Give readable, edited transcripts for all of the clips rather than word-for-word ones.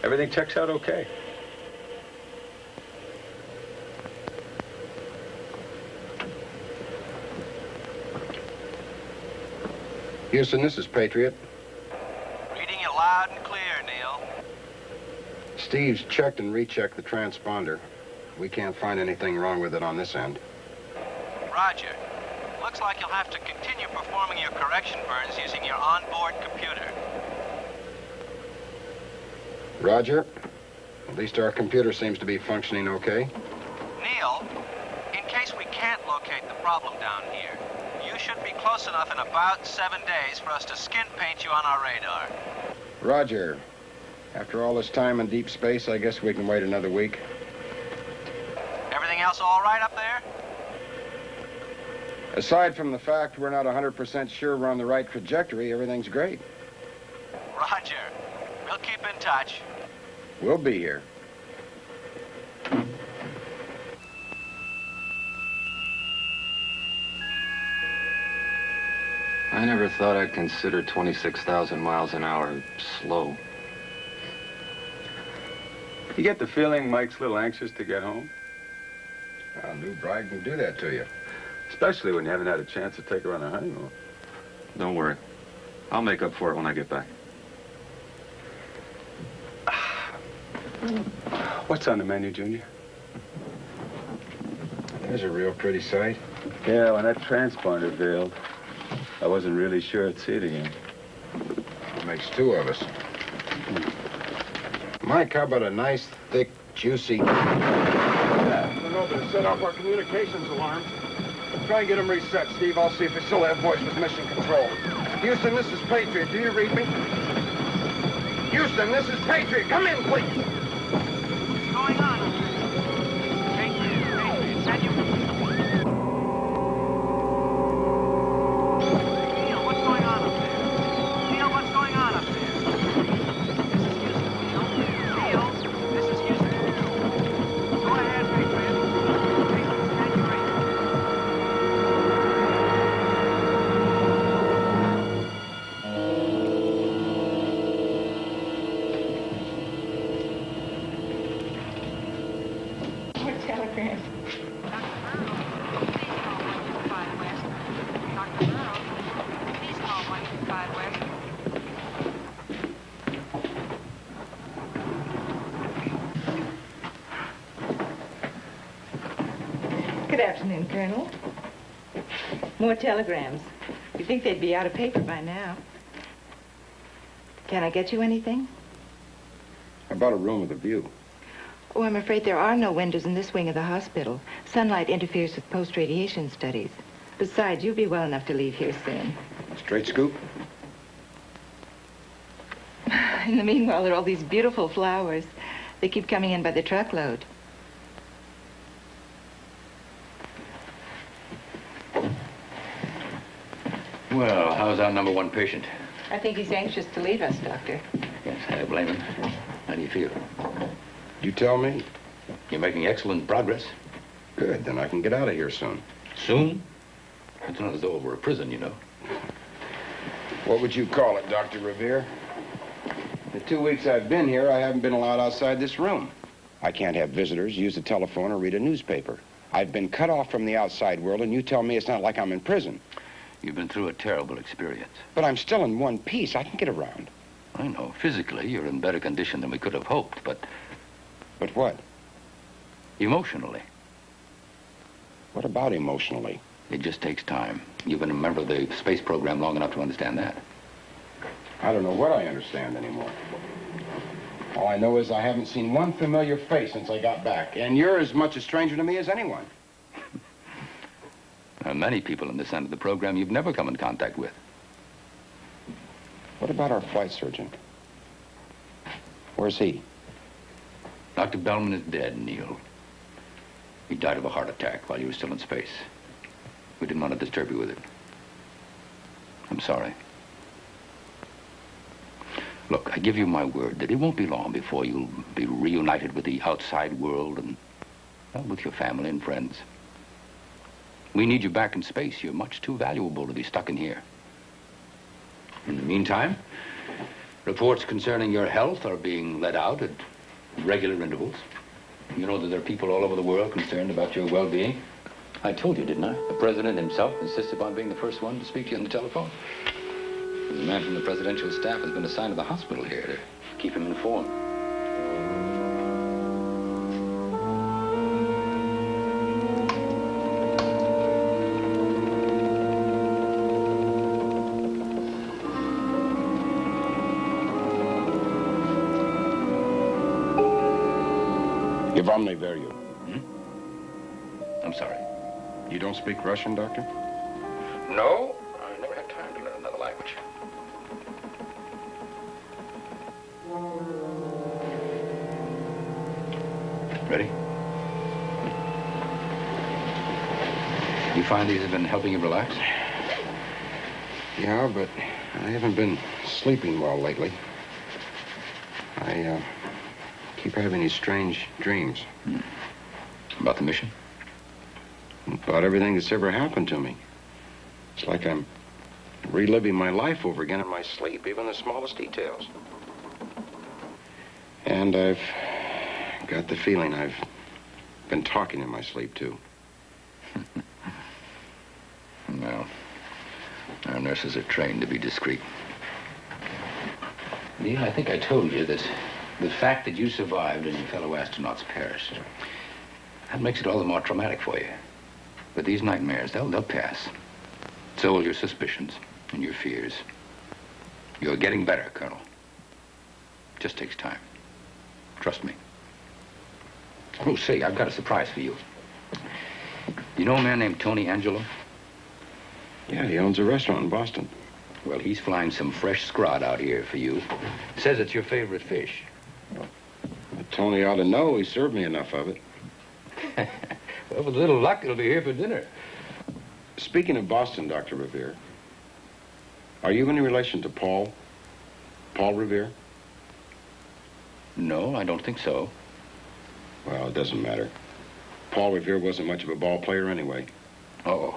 Everything checks out okay. Houston, this is Patriot. Reading you loud and clear, Neil. Steve's checked and rechecked the transponder. We can't find anything wrong with it on this end. Roger. Looks like you'll have to continue performing your correction burns using your onboard computer. Roger. At least our computer seems to be functioning okay. Neil, in case we can't locate the problem down here, you should be close enough in about 7 days for us to skin paint you on our radar. Roger. After all this time in deep space, I guess we can wait another week. Everything else all right up there? Aside from the fact we're not 100% sure we're on the right trajectory, everything's great. Roger. We'll keep in touch. We'll be here. I never thought I'd consider 26,000 miles an hour slow. You get the feeling Mike's a little anxious to get home? A new bride can do that to you. Especially when you haven't had a chance to take her on a honeymoon. Don't worry. I'll make up for it when I get back. What's on the menu, Junior? There's a real pretty sight. Yeah, when that transponder failed, I wasn't really sure I'd see it again. It makes two of us. Mike, how about a nice, thick, juicy... Yeah, I know, but it set off our communications alarms. Try and get them reset, Steve. I'll see if we still have voice with mission control. Houston, this is Patriot. Do you read me? Houston, this is Patriot. Come in, please. What's going on? Patriot, can you... Neil, what's going on up there? Neil, what's going on up there? This is Houston, Neil. Neil, this is Houston. Go ahead, Patriot. Patriot, can you read? Telegram. Good afternoon, Colonel. More telegrams. You'd think they'd be out of paper by now. Can I get you anything? How about a room with a view? Oh, I'm afraid there are no windows in this wing of the hospital. Sunlight interferes with post-radiation studies. Besides, you'll be well enough to leave here soon. Straight scoop? In the meanwhile, there are all these beautiful flowers. They keep coming in by the truckload. Well, how's our #1 patient? I think he's anxious to leave us, Doctor. Yes, I blame him. How do you feel? You tell me. You're making excellent progress. Good, then I can get out of here soon. Soon? It's not as though it were a prison, you know. What would you call it, Dr. Revere? The 2 weeks I've been here, I haven't been allowed outside this room. I can't have visitors, use the telephone, or read a newspaper. I've been cut off from the outside world, and you tell me it's not like I'm in prison. You've been through a terrible experience. But I'm still in one piece. I can get around. I know. Physically, you're in better condition than we could have hoped, but... But what? Emotionally. What about emotionally? It just takes time. You've been a member of the space program long enough to understand that. I don't know what I understand anymore. All I know is I haven't seen one familiar face since I got back, and you're as much a stranger to me as anyone. There are many people in this end of the program you've never come in contact with. What about our flight surgeon? Where's he? Dr. Bellman is dead, Neil. He died of a heart attack while you were still in space. We didn't want to disturb you with it. I'm sorry. Look, I give you my word that it won't be long before you'll be reunited with the outside world and, well, with your family and friends. We need you back in space. You're much too valuable to be stuck in here. In the meantime, Reports concerning your health are being let out at regular intervals. You know that there are people all over the world concerned about your well-being. I told you, didn't I? The president himself insists upon being the first one to speak to you on the telephone. There's a man from the presidential staff has been assigned to the hospital here to keep him informed. Вам не верю. I'm sorry. You don't speak Russian, Doctor? No, I never had time to learn another language. Ready? You find these have been helping you relax? Yeah, but I haven't been sleeping well lately. I keep having these strange dreams. About the mission? About everything that's ever happened to me. It's like I'm reliving my life over again in my sleep, even the smallest details. And I've got the feeling I've been talking in my sleep, too. Well, our nurses are trained to be discreet. Neil, I think I told you that the fact that you survived and your fellow astronauts perished, that makes it all the more traumatic for you. But these nightmares, they'll pass. So will your suspicions and your fears. You're getting better, Colonel. It just takes time. Trust me. Oh, say, I've got a surprise for you. You know a man named Tony Angelo? Yeah, he owns a restaurant in Boston. Well, he's flying some fresh scrod out here for you. Says it's your favorite fish. But Tony ought to know. He served me enough of it. Well, with a little luck, it'll be here for dinner. Speaking of Boston, Dr. Revere, are you any relation to Paul Revere? No, I don't think so. Well, it doesn't matter. Paul Revere wasn't much of a ball player anyway. Uh-oh.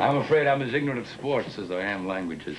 I'm afraid I'm as ignorant of sports as I am languages.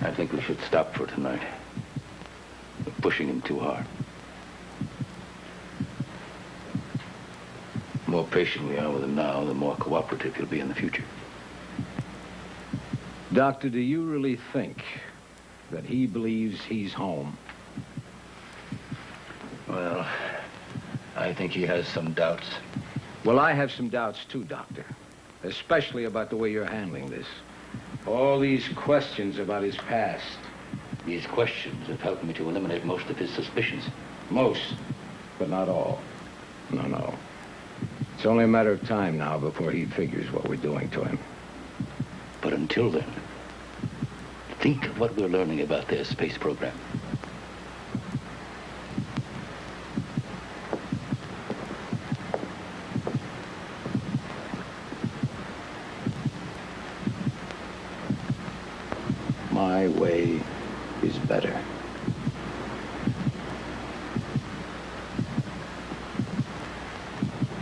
I think we should stop for tonight. We're pushing him too hard. The more patient we are with him now, the more cooperative he'll be in the future. Doctor, do you really think that he believes he's home? Well, I think he has some doubts. Well, I have some doubts too, Doctor. Especially about the way you're handling this. All these questions about his past. These questions have helped me to eliminate most of his suspicions. Most, but not all. No. It's only a matter of time now before he figures what we're doing to him. But until then, think of what we're learning about their space program. My way is better.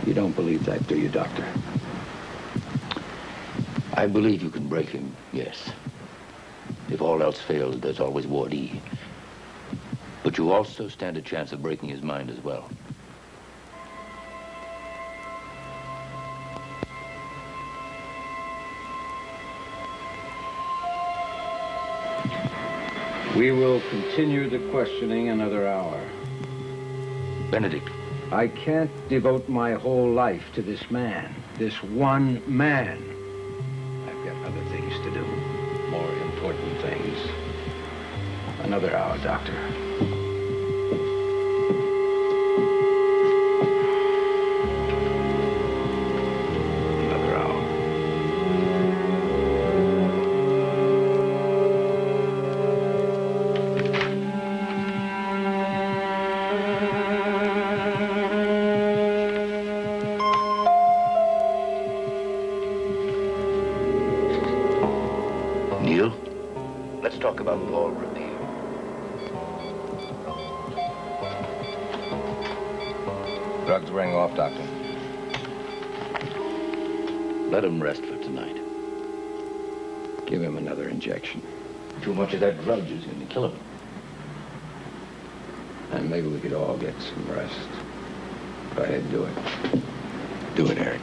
You don't believe that, do you, Doctor? I believe you can break him, yes. If all else fails, there's always Ward E. But you also stand a chance of breaking his mind as well. We will continue the questioning another hour. Benedict. I can't devote my whole life to this man, this one man. I've got other things to do, more important things. Another hour, Doctor. Another hour. Neil, let's talk about Paul Revere. Drugs wearing off, Doctor. Let him rest for tonight. Give him another injection. Too much of that drug is going to kill him. And maybe we could all get some rest. Go ahead, do it. Do it, Eric.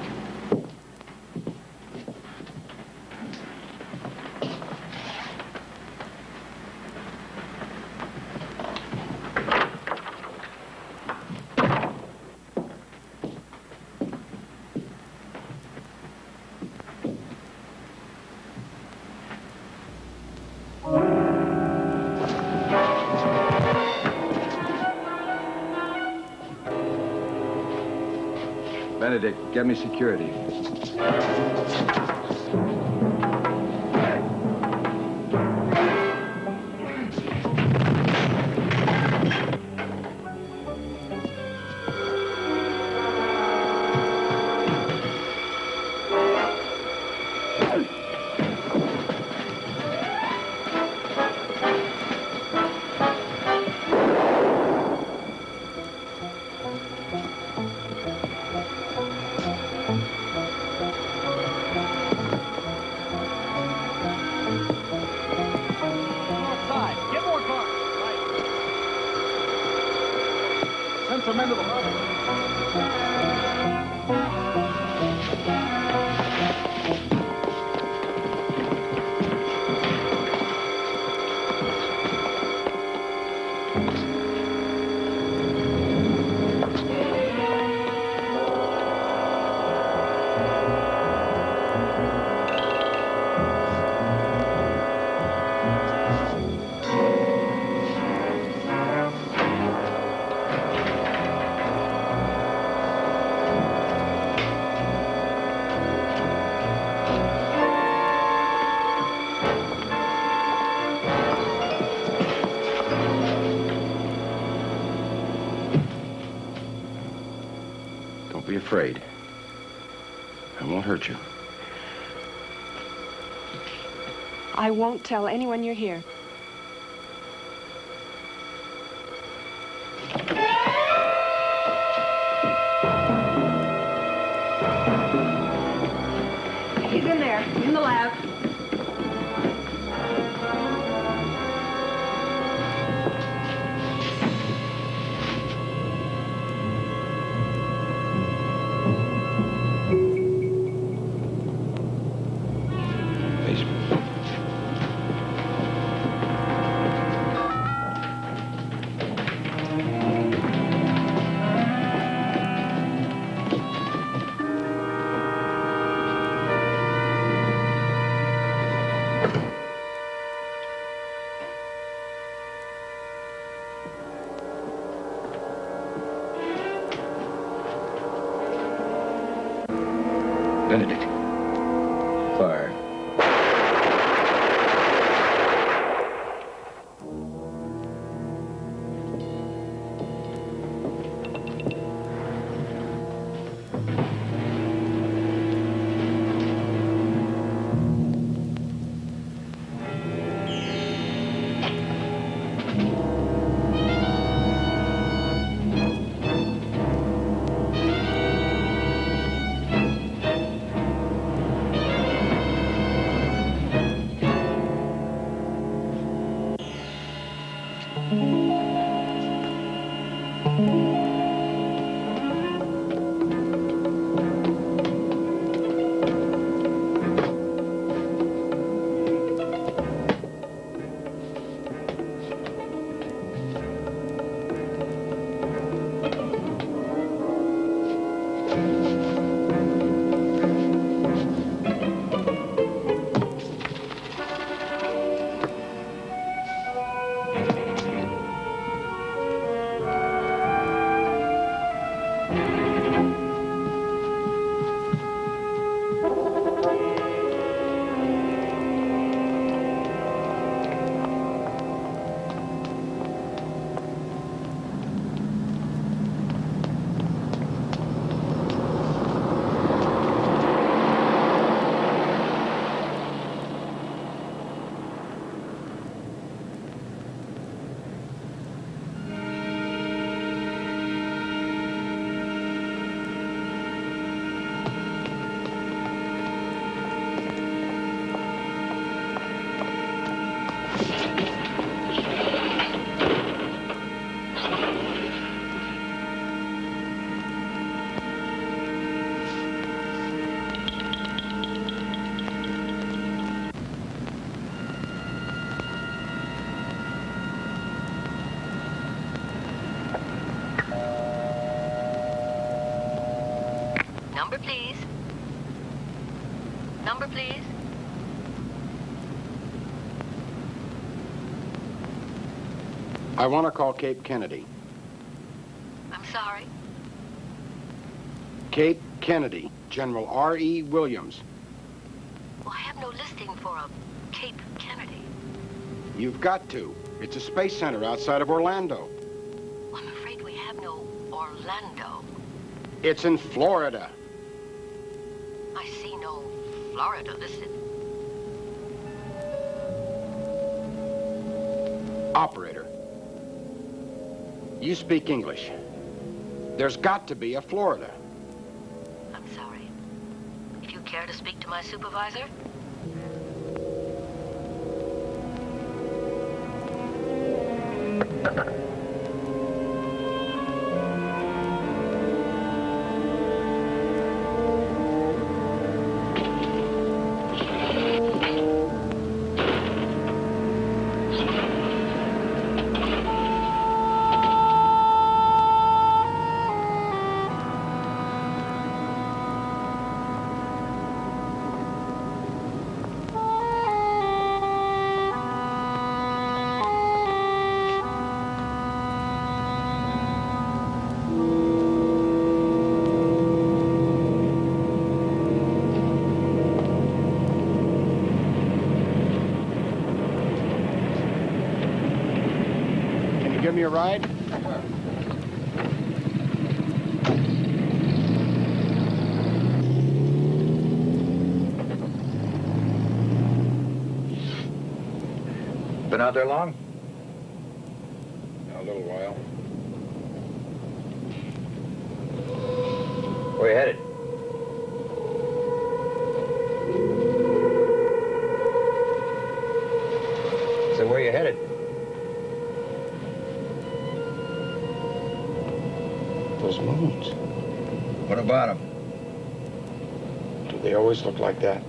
Benedict, get me security. Don't be afraid. I won't hurt you. I won't tell anyone you're here. He's in there, in the lab. Benedict. Fire. Number, please. I want to call Cape Kennedy. I'm sorry. Cape Kennedy, General R.E. Williams. Well, I have no listing for a Cape Kennedy. You've got to. It's a space center outside of Orlando. I'm afraid we have no Orlando. It's in Florida. I see no Florida listed. Operator. You speak English. There's got to be a Florida. I'm sorry. If you care to speak to my supervisor? Give me a ride? Been out there long? A little while. Where you headed? So where you headed? Those moons. What about them? Do they always look like that?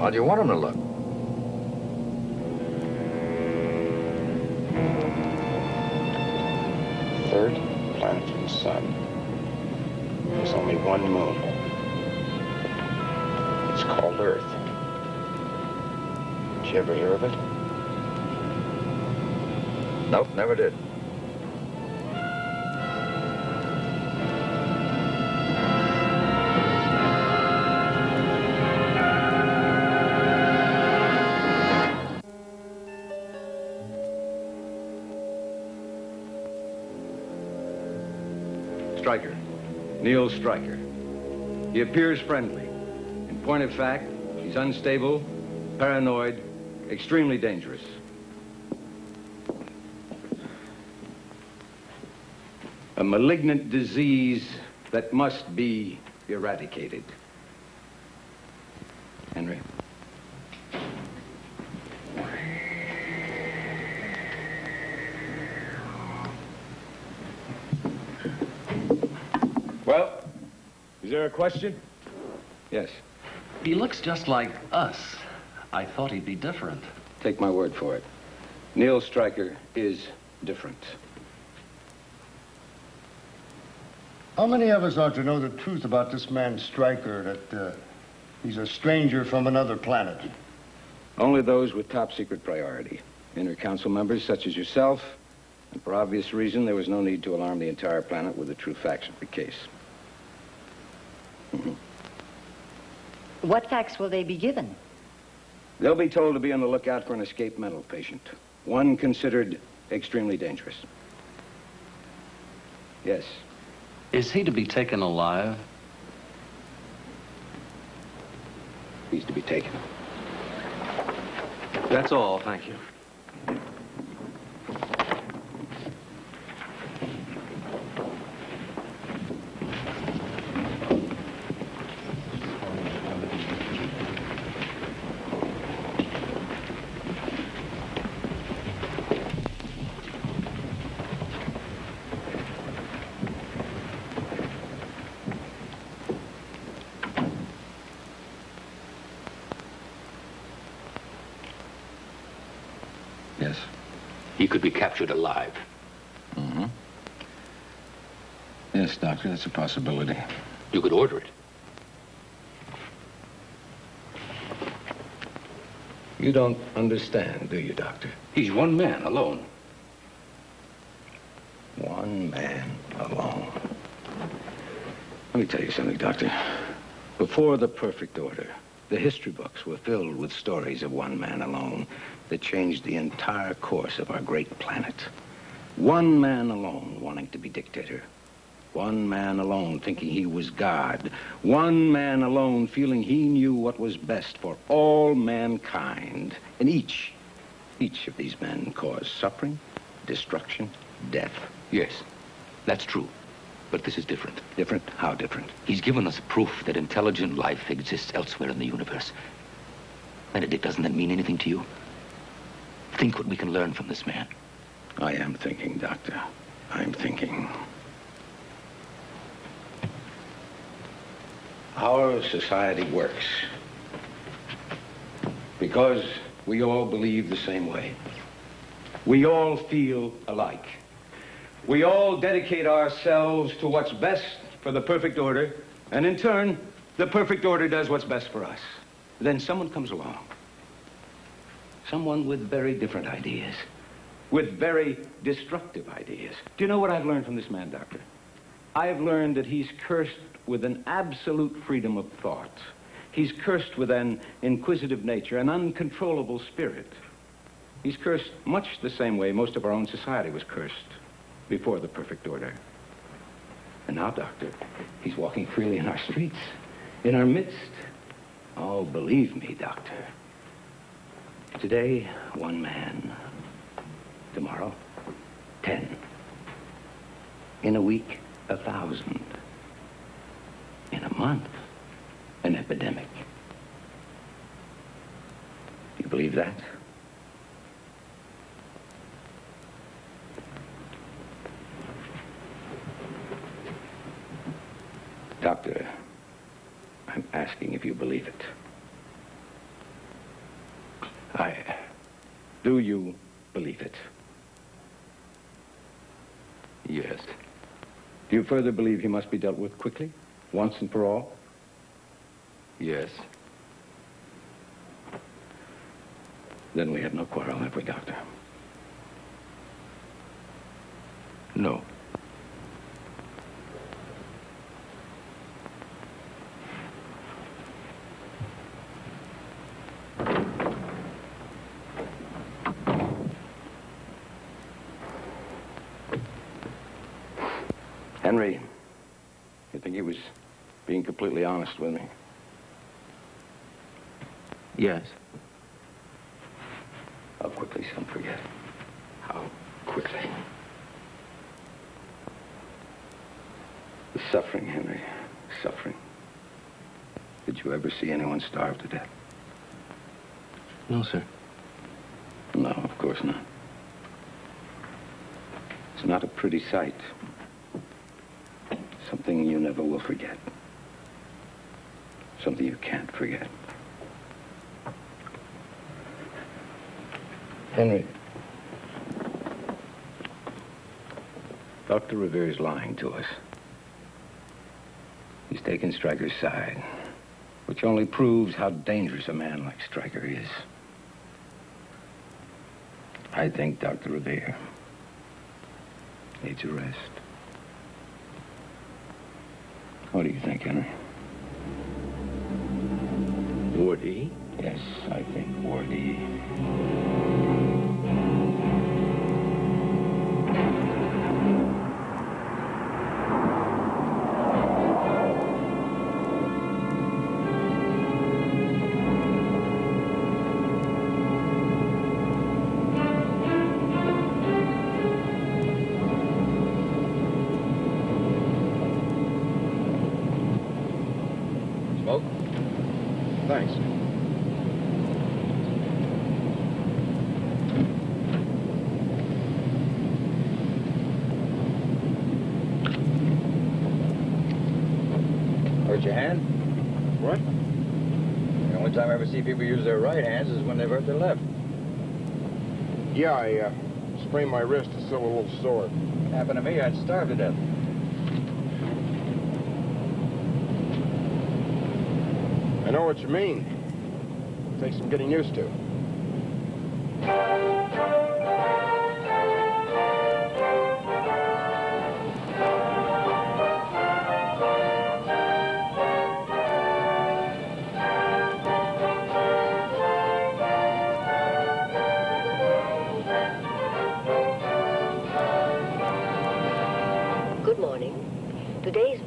How do you want them to look? Third planet from the sun. There's only one moon. It's called Earth. Did you ever hear of it? Nope, never did. Stryker. Neil Stryker. He appears friendly. In point of fact, he's unstable, paranoid, extremely dangerous. A malignant disease that must be eradicated. Henry. Well, is there a question? Yes. He looks just like us. I thought he'd be different. Take my word for it. Neil Stryker is different. How many of us ought to know the truth about this man Stryker, that he's a stranger from another planet? Only those with top secret priority. Inner council members such as yourself, and for obvious reason, there was no need to alarm the entire planet with the true facts of the case. What facts will they be given? They'll be told to be on the lookout for an escaped mental patient, one considered extremely dangerous. Yes. Is he to be taken alive? He's to be taken. That's all, thank you. Yes. He could be captured alive. Mm-hmm. Yes, Doctor, that's a possibility. You could order it. You don't understand, do you, Doctor? He's one man alone. One man alone. Let me tell you something, Doctor. Before the perfect order, the history books were filled with stories of one man alone that changed the entire course of our great planet. One man alone wanting to be dictator. One man alone thinking he was God. One man alone feeling he knew what was best for all mankind. And each of these men caused suffering, destruction, death. Yes, that's true. But this is different. Different? How different? He's given us proof that intelligent life exists elsewhere in the universe. Benedict, doesn't that mean anything to you? Think what we can learn from this man. I am thinking, Doctor. I'm thinking. Our society works because we all believe the same way. We all feel alike. We all dedicate ourselves to what's best for the perfect order, and in turn, the perfect order does what's best for us. Then someone comes along. Someone with very different ideas, with very destructive ideas. Do you know what I've learned from this man, Doctor? I've learned that he's cursed with an absolute freedom of thought. He's cursed with an inquisitive nature, an uncontrollable spirit. He's cursed much the same way most of our own society was cursed before the perfect order. And now, Doctor, he's walking freely in our streets, in our midst. Oh, believe me, Doctor. Today, one man. Tomorrow, 10. In a week, 1,000. In a month, an epidemic. Do you believe that? Doctor, I'm asking if you believe it. Do you believe it? Yes. Do you further believe he must be dealt with quickly, once and for all? Yes. Then we have no quarrel, have we, Doctor? No. Henry, you think he was being completely honest with me? Yes. How quickly some forget. How quickly. The suffering, Henry. Suffering. Did you ever see anyone starve to death? No, sir. No, of course not. It's not a pretty sight. Something you never will forget. Something you can't forget. Henry. Dr. Revere's lying to us. He's taken Stryker's side, which only proves how dangerous a man like Stryker is. I think Dr. Revere needs a rest. What do you think, Henry? Ward E? Yes, I think Ward E. Thanks. Hurt your hand? What? The only time I ever see people use their right hands is when they've hurt their left. Yeah, I sprained my wrist. It's still a little sore. Happened to me, I'd starve to death. I know what you mean. Takes some getting used to.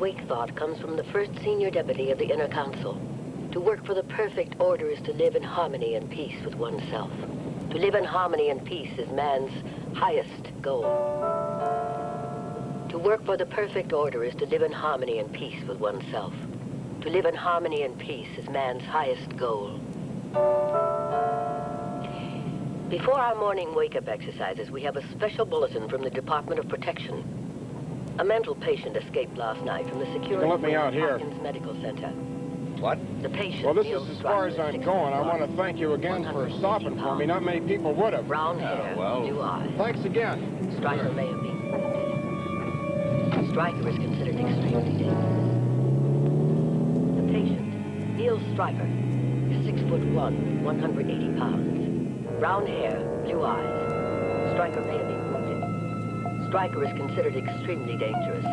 wake thought comes from the first senior deputy of the Inner Council. To work for the perfect order is to live in harmony and peace with oneself. To live in harmony and peace is man's highest goal. To work for the perfect order is to live in harmony and peace with oneself. To live in harmony and peace is man's highest goal. Before our morning wake-up exercises, we have a special bulletin from the Department of Protection. A mental patient escaped last night from the security let me out here. Hopkins Medical Center. What? The patient. Well, this is as far as I'm going. I want to thank you again for stopping for me. Not many people would have. Brown hair, blue eyes. Thanks again. Stryker may have been wounded. Stryker is considered extremely dangerous. The patient, Neil Stryker, is 6'1", 180 pounds. Brown hair, blue eyes. Stryker may have been wounded. Stryker is considered extremely dangerous.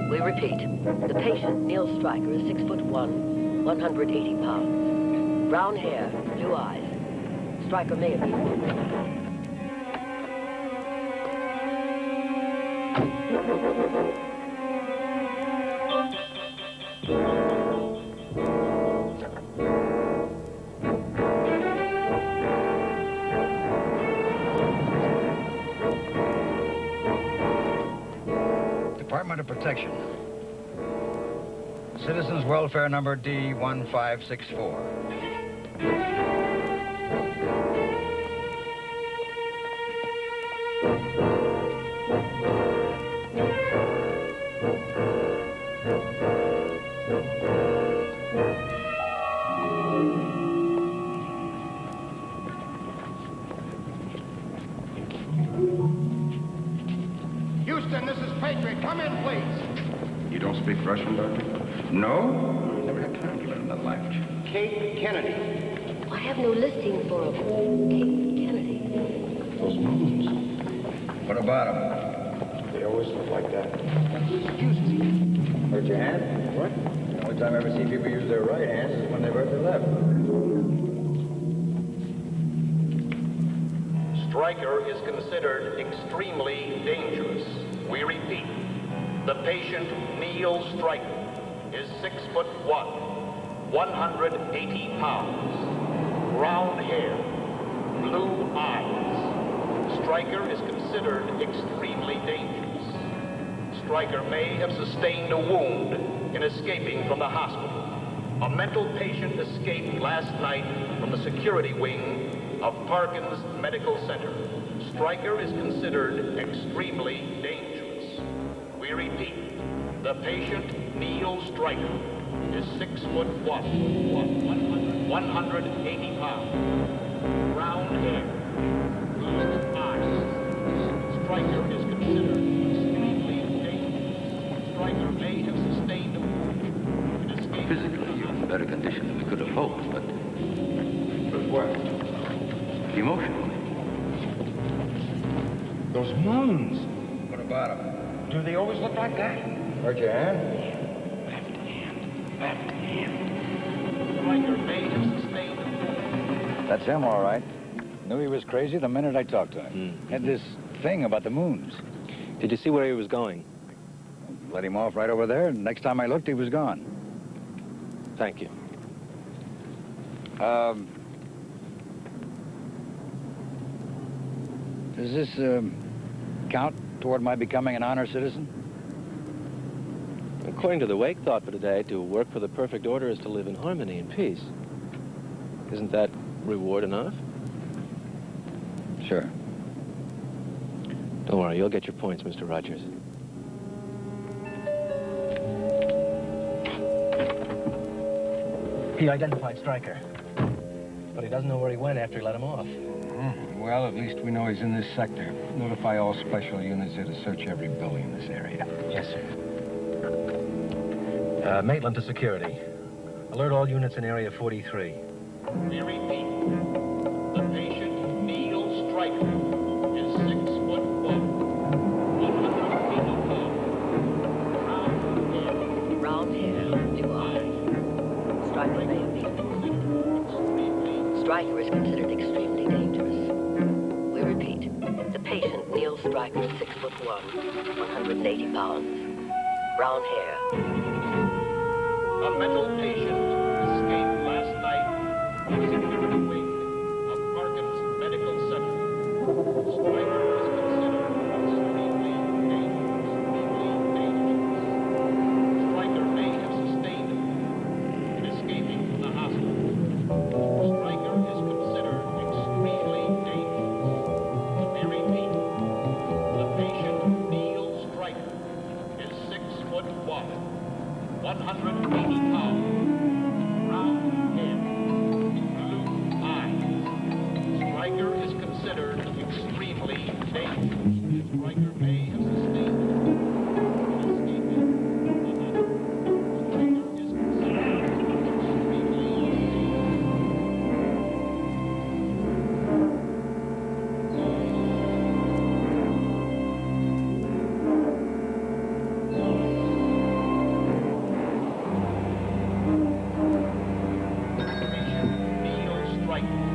We repeat, the patient, Neil Stryker, is 6'1", 180 pounds. Brown hair, blue eyes. Stryker may have been wounded. Department of Protection. Citizens Welfare Number D1564. Houston, this is Patriot. Come in, please. You don't speak Russian, Doctor? No? Never had time to learn that language. Kate Kennedy. I have no listing for a Kate Kennedy. Those moons. What about them? They always look like that. Houston. Hurt your hand? What? The only time I ever see people use their right hands is when they've hurt their left. Stryker is considered extremely dangerous. We repeat, the patient, Neil Stryker, is 6'1", 180 pounds, brown hair, blue eyes. Stryker is considered extremely dangerous. Stryker may have sustained a wound in escaping from the hospital. A mental patient escaped last night from the security wing of Parkins Medical Center. Stryker is considered extremely dangerous. We repeat, the patient, Neil Stryker, is 6'1", 180 pounds, brown hair, blue eyes. Stryker is considered extremely dangerous. Stryker may have sustained a wound in escaping. Physically, you're in better condition than we could have hoped, but what? emotionally. Those moons. What about them? Do they always look like that? Hurt your hand? Left hand. Stryker may have sustained a wound. That's him, all right. Knew he was crazy the minute I talked to him. Had this thing about the moons. Did you see where he was going? Let him off right over there, and next time I looked, he was gone. Thank you. Does this count toward my becoming an honor citizen? According to the wake thought for today, to work for the perfect order is to live in harmony and peace. Isn't that reward enough? Sure. Don't worry, you'll get your points, Mr. Rogers. He identified Stryker, but he doesn't know where he went after he let him off. Well, at least we know he's in this sector. Notify all special units here to search every building in this area. Yes, sir. Maitland to security. Alert all units in area 43. We repeat, the patient, Neil Stryker, is 6'1", 180 pounds, brown hair, blue eyes. Stryker may have been wounded. Stryker is considered extremely dangerous. We repeat, the patient, Neil Stryker, is 6'1", 180 pounds. brown hair. A mental patient escaped last night from security wing of Parkin's Medical Center. Stryker is considered extremely dangerous. Stryker may have sustained in escaping from the hospital. Stryker is considered extremely dangerous. We repeat, the patient, Neil Stryker, is 6'1", 180 pounds, brown hair, blue eyes. Stryker is considered extremely dangerous. Stryker may have sustained escaping from the hospital. Stryker is considered extremely Neil Stryker.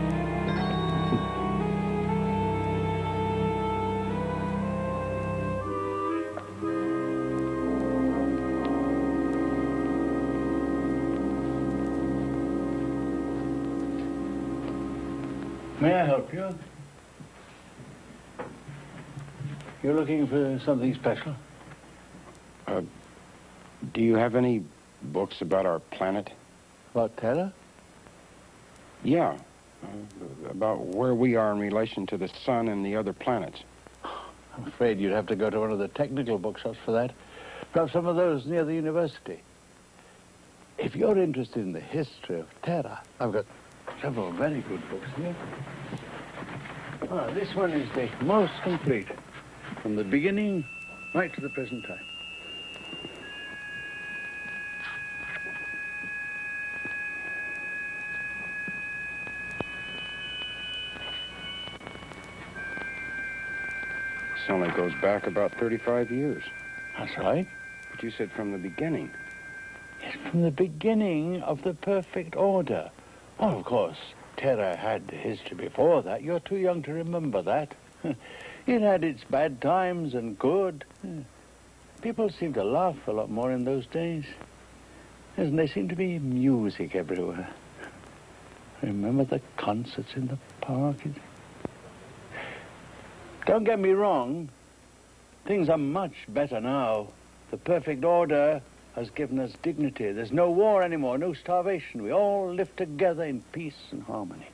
May I help you? You're looking for something special? Do you have any books about our planet? About Terra? Yeah. About where we are in relation to the sun and the other planets. I'm afraid you'd have to go to one of the technical bookshops for that. Perhaps some of those near the university. If you're interested in the history of Terra, I've got several very good books here. This one is the most complete, from the beginning right to the present time. This only goes back about 35 years. That's right. But you said from the beginning. Yes, from the beginning of the perfect order. Well, of course, Terra had the history before that. You're too young to remember that. It had its bad times and good. People seemed to laugh a lot more in those days. And there seemed to be music everywhere. Remember the concerts in the park? Don't get me wrong. Things are much better now. The perfect order has given us dignity. There's no war anymore, no starvation. We all live together in peace and harmony.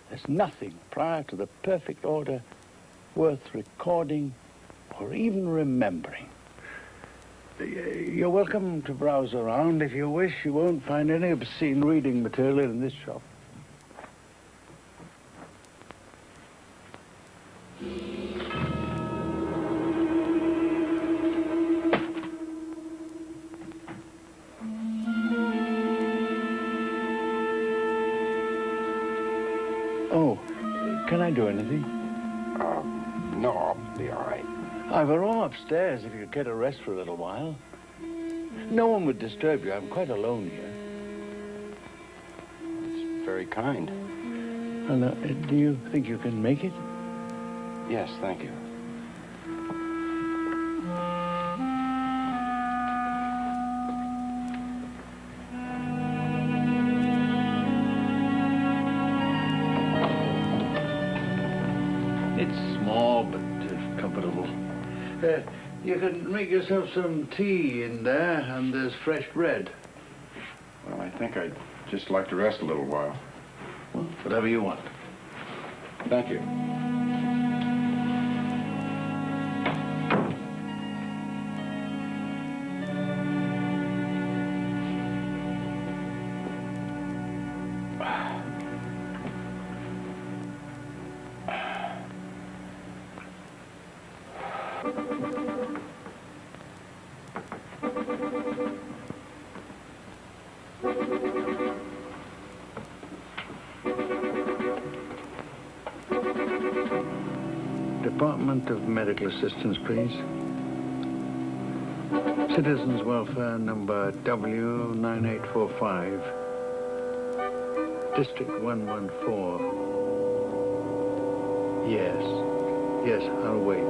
There's nothing prior to the perfect order worth recording or even remembering. You're welcome to browse around. If you wish, you won't find any obscene reading material in this shop. Oh, can I do anything? No, I'll be all right. I've a room upstairs if you'd care to rest for a little while. No one would disturb you. I'm quite alone here. It's very kind. And, do you think you can make it? Yes, thank you. It's small, but comfortable. You can make yourself some tea in there, and there's fresh bread. Well, I think I'd just like to rest a little while. Well, whatever you want. Thank you. Department of Medical Assistance, please. Citizens Welfare number W9845. District 114. Yes. Yes, I'll wait.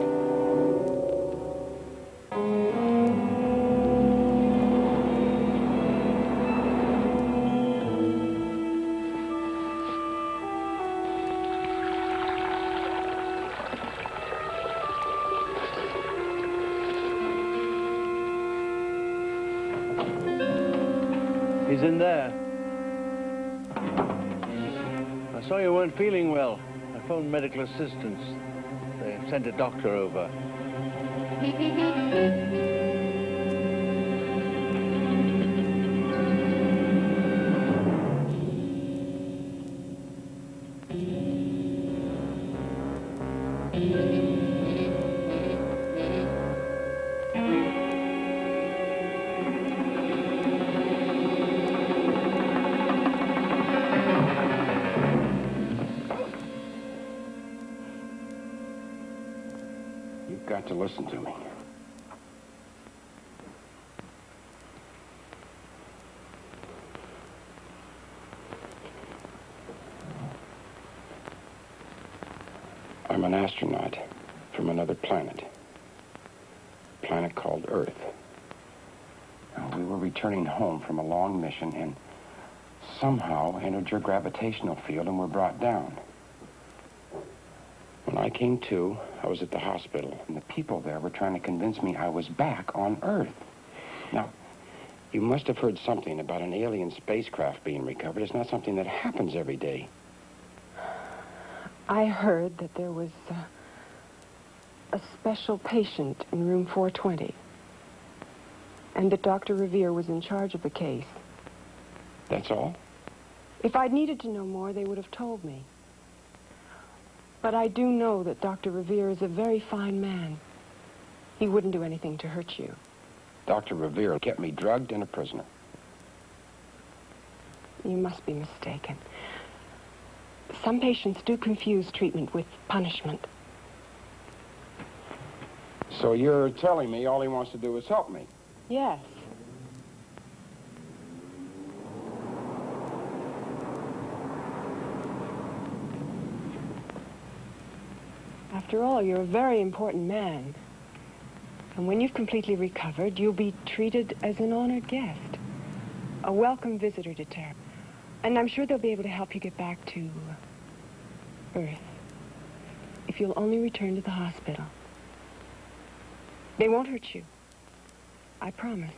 He's in there. I saw you weren't feeling well. I phoned medical assistance. They sent a doctor over. You've got to listen to me. I'm an astronaut from another planet. A planet called Earth. Now, we were returning home from a long mission and somehow entered your gravitational field and were brought down. When I came to, I was at the hospital, and the people there were trying to convince me I was back on Earth. Now, you must have heard something about an alien spacecraft being recovered. It's not something that happens every day. I heard that there was a special patient in room 420, and that Dr. Revere was in charge of the case. That's all? If I'd needed to know more, they would have told me. But I do know that Dr. Revere is a very fine man. He wouldn't do anything to hurt you. Dr. Revere kept me drugged and a prisoner. You must be mistaken. Some patients do confuse treatment with punishment. So you're telling me all he wants to do is help me? Yes. After all, you're a very important man. And when you've completely recovered, you'll be treated as an honored guest. A welcome visitor to Terra. And I'm sure they'll be able to help you get back to Earth. If you'll only return to the hospital. They won't hurt you. I promise.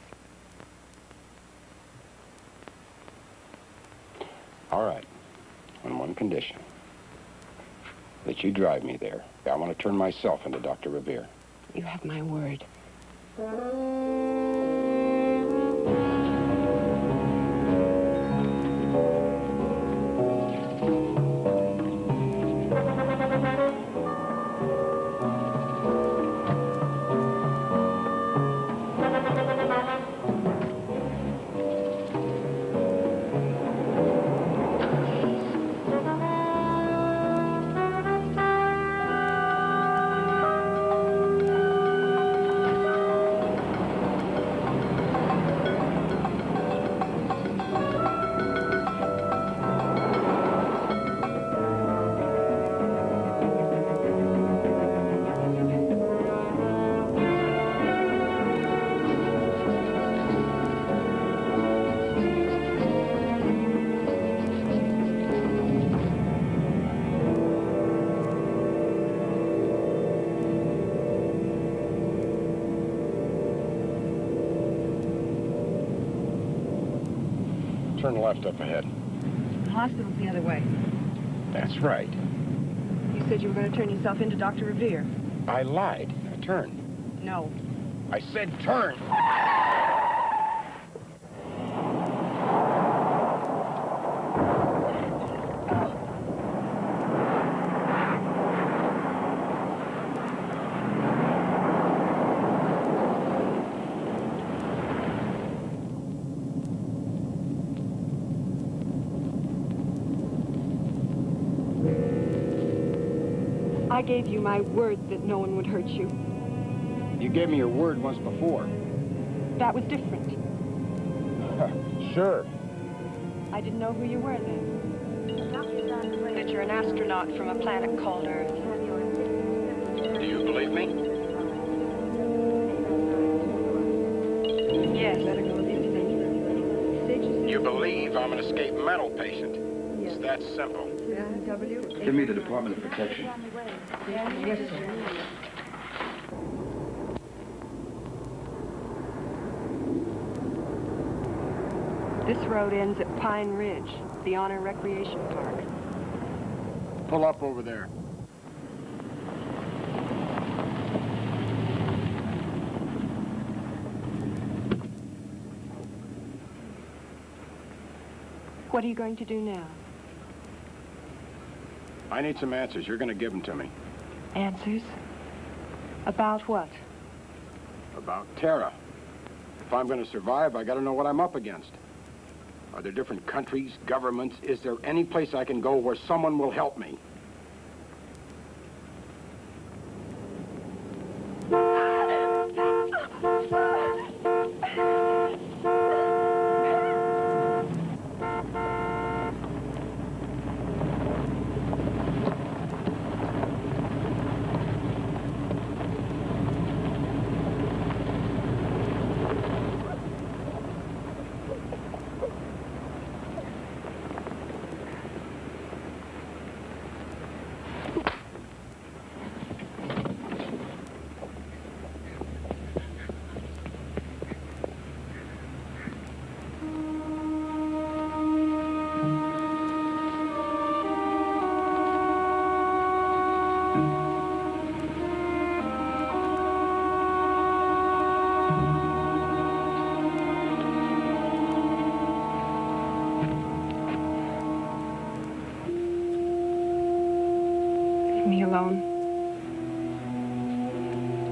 All right. On one condition. That you drive me there. I want to turn myself into Dr. Revere. You have my word. Turn left up ahead. The hospital's the other way. That's right. You said you were going to turn yourself into Dr. Revere. I lied. Now turn. No. I said turn. I gave you my word that no one would hurt you. You gave me your word once before. That was different. Sure. I didn't know who you were then. That you're an astronaut from a planet called Earth. Do you believe me? Yes. You believe I'm an escaped mental patient. It's that simple. Give me the Department of Protection. Yes, sir. This road ends at Pine Ridge, the Honor Recreation Park. Pull up over there. What are you going to do now? I need some answers. You're going to give them to me. Answers? About what? About Terra. If I'm going to survive, I got to know what I'm up against. Are there different countries, governments? Is there any place I can go where someone will help me?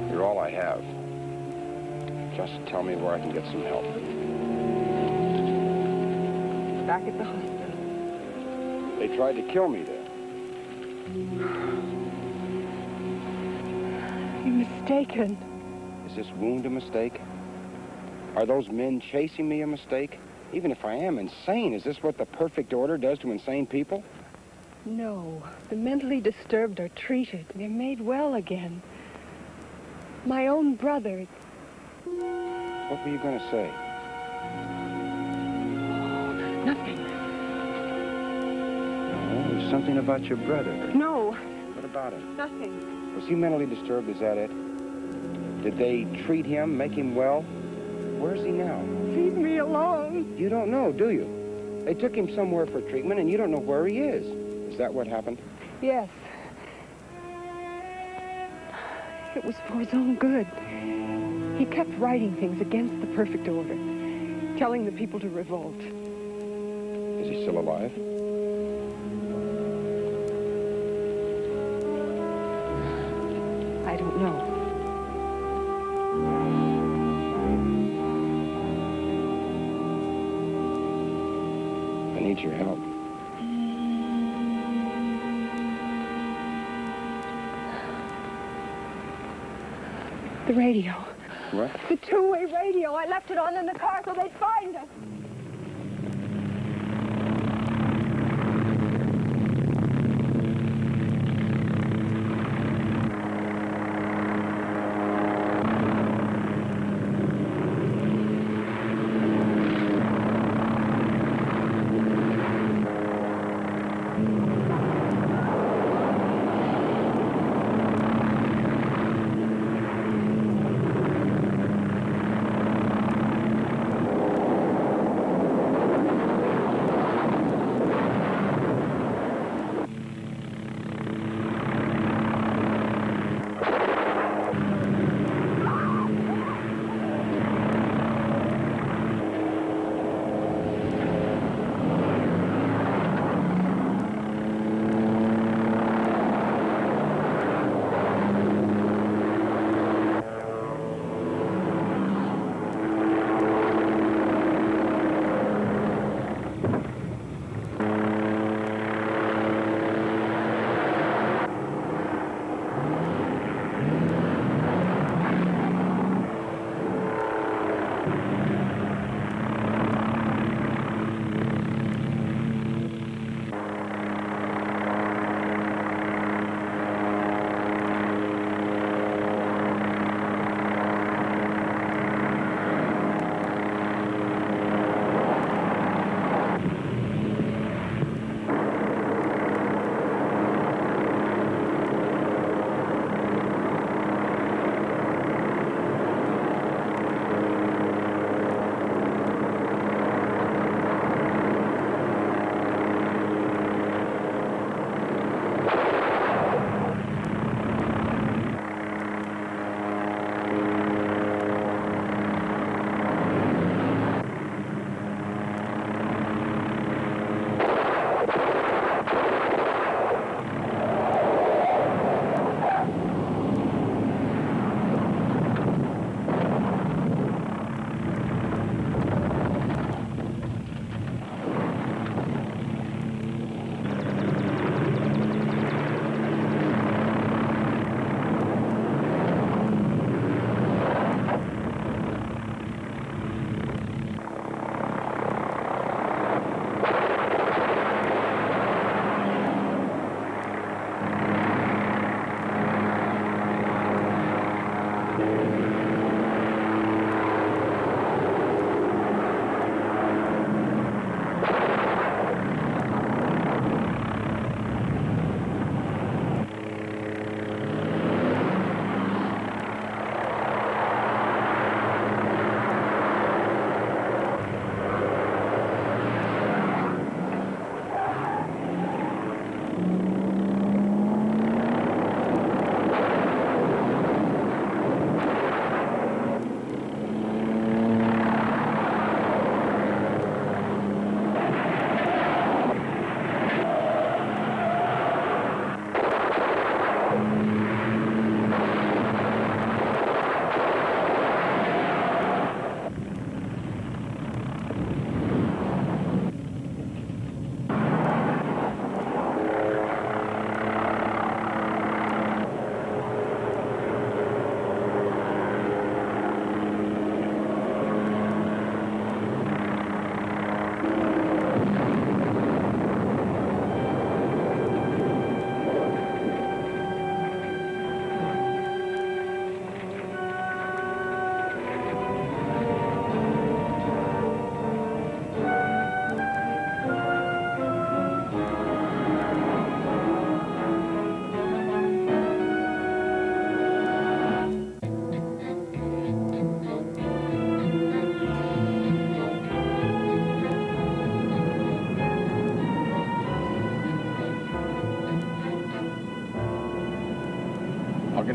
You're all I have. Just tell me where I can get some help. Back at the hospital. They tried to kill me there. You're mistaken. Is this wound a mistake? Are those men chasing me a mistake? Even if I am insane, is this what the perfect order does to insane people? No. The mentally disturbed are treated. They're made well again. My own brother. What were you going to say? Nothing. Oh, there's something about your brother. No. What about him? Nothing. Was he mentally disturbed? Is that it? Did they treat him, make him well? Where's he now? Leave me alone. You don't know, do you? They took him somewhere for treatment, and you don't know where he is. Is that what happened? Yes. It was for his own good. He kept writing things against the perfect order, telling the people to revolt. Is he still alive? I don't know. I need your help. The radio. What? The two-way radio. I left it on in the car so they'd find us.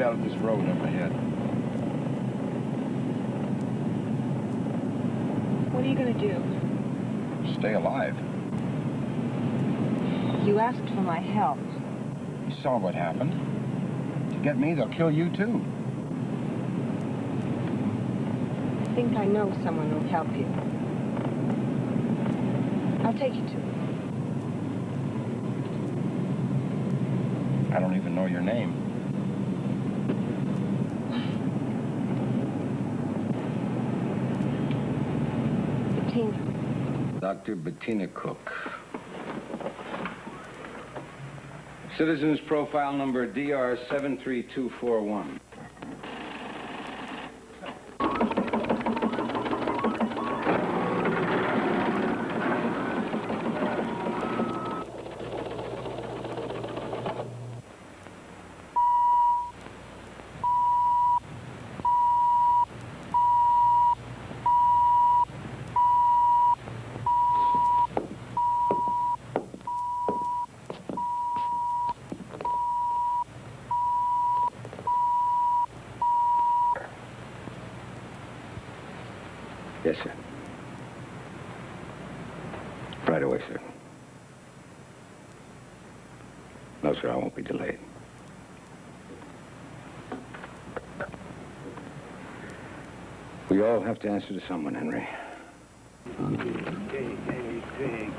out at this road up ahead. What are you going to do? Stay alive. You asked for my help. You saw what happened. To get me, they'll kill you, too. I think I know someone who'll help you. I'll take you to him. I don't even know your name. Bettina. Dr. Bettina Cook. Citizen's profile number DR 73241. Yes, sir. Right away, sir. No, sir, I won't be delayed. We all have to answer to someone, Henry. Pig.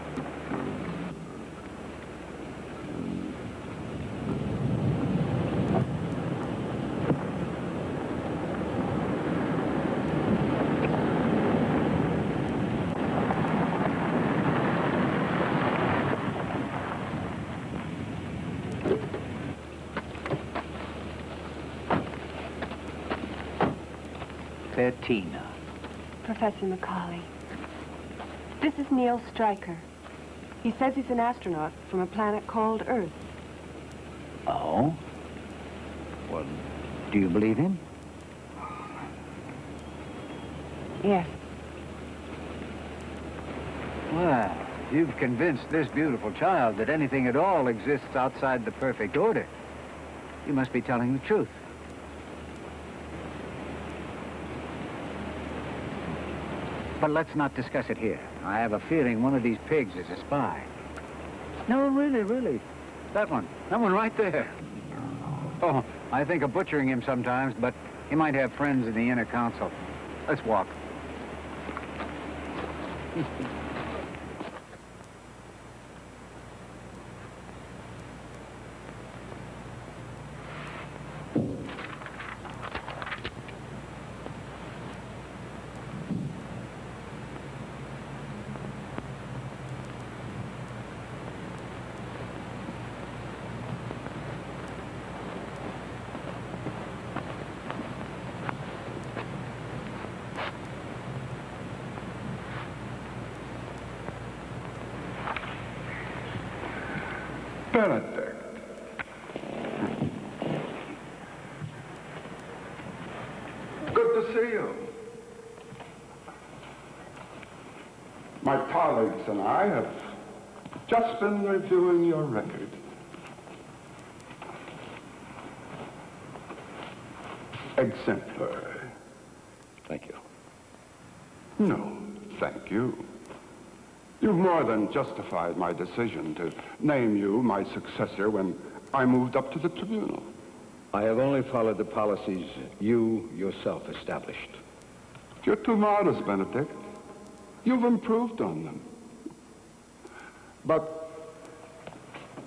13. Professor Macaulay. This is Neil Stryker. He says he's an astronaut from a planet called Earth. Oh? Well, do you believe him? Yes. Well, you've convinced this beautiful child that anything at all exists outside the perfect order. You must be telling the truth. But let's not discuss it here. I have a feeling one of these pigs is a spy. No, really. That one right there. Oh, I think of butchering him sometimes, but he might have friends in the inner council. Let's walk. Benedict. Good to see you. My colleagues and I have just been reviewing your record. Exemplary. Thank you. No, thank you. You've more than justified my decision to name you my successor when I moved up to the tribunal. I have only followed the policies you yourself established. You're too modest, Benedict. You've improved on them. But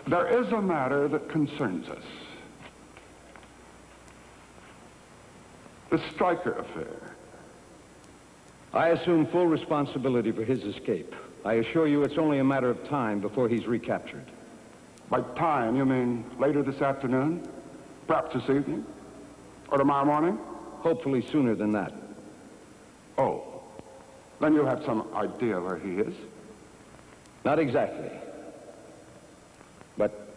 there is a matter that concerns us. The Stryker affair. I assume full responsibility for his escape. I assure you it's only a matter of time before he's recaptured. By time, you mean later this afternoon? Perhaps this evening? Or tomorrow morning? Hopefully sooner than that. Oh. Then you have some idea where he is? Not exactly. But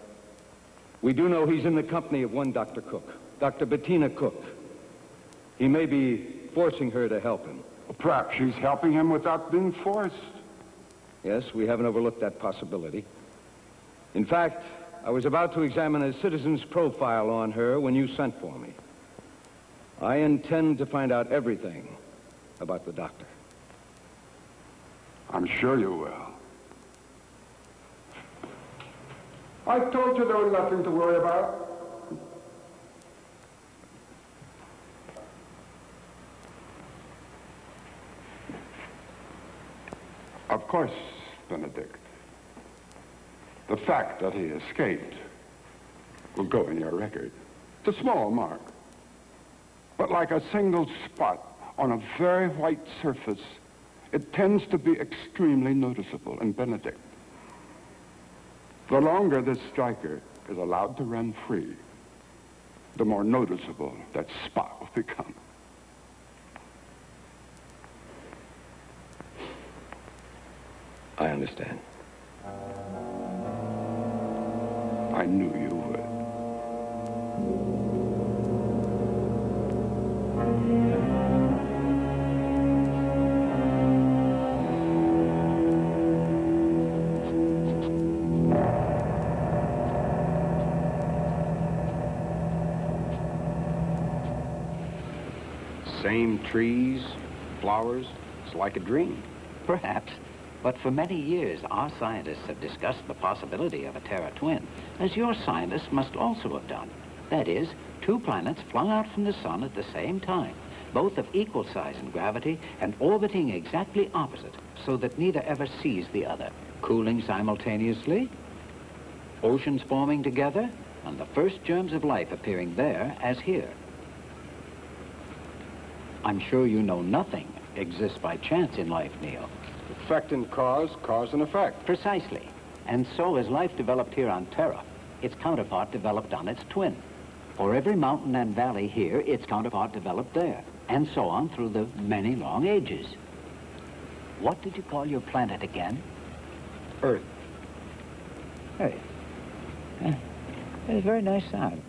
we do know he's in the company of one Dr. Cook, Dr. Bettina Cook. He may be forcing her to help him. Perhaps she's helping him without being forced. Yes, we haven't overlooked that possibility. In fact, I was about to examine a citizen's profile on her when you sent for me. I intend to find out everything about the doctor. I'm sure you will. I told you there was nothing to worry about. Of course, Benedict. The fact that he escaped will go in your record. It's a small mark. But like a single spot on a very white surface, it tends to be extremely noticeable. And Benedict, the longer this striker is allowed to run free, the more noticeable that spot will become. I understand. I knew you would. Same trees, flowers. It's like a dream. Perhaps. But for many years, our scientists have discussed the possibility of a Terra twin, as your scientists must also have done. That is, two planets flung out from the sun at the same time, both of equal size and gravity, and orbiting exactly opposite, so that neither ever sees the other. Cooling simultaneously, oceans forming together, and the first germs of life appearing there as here. I'm sure you know nothing exists by chance in life, Neil. Effect and cause, cause and effect. Precisely. And so as life developed here on Terra, its counterpart developed on its twin. For every mountain and valley here, its counterpart developed there. And so on through the many long ages. What did you call your planet again? Earth. Hey. That's a very nice sound.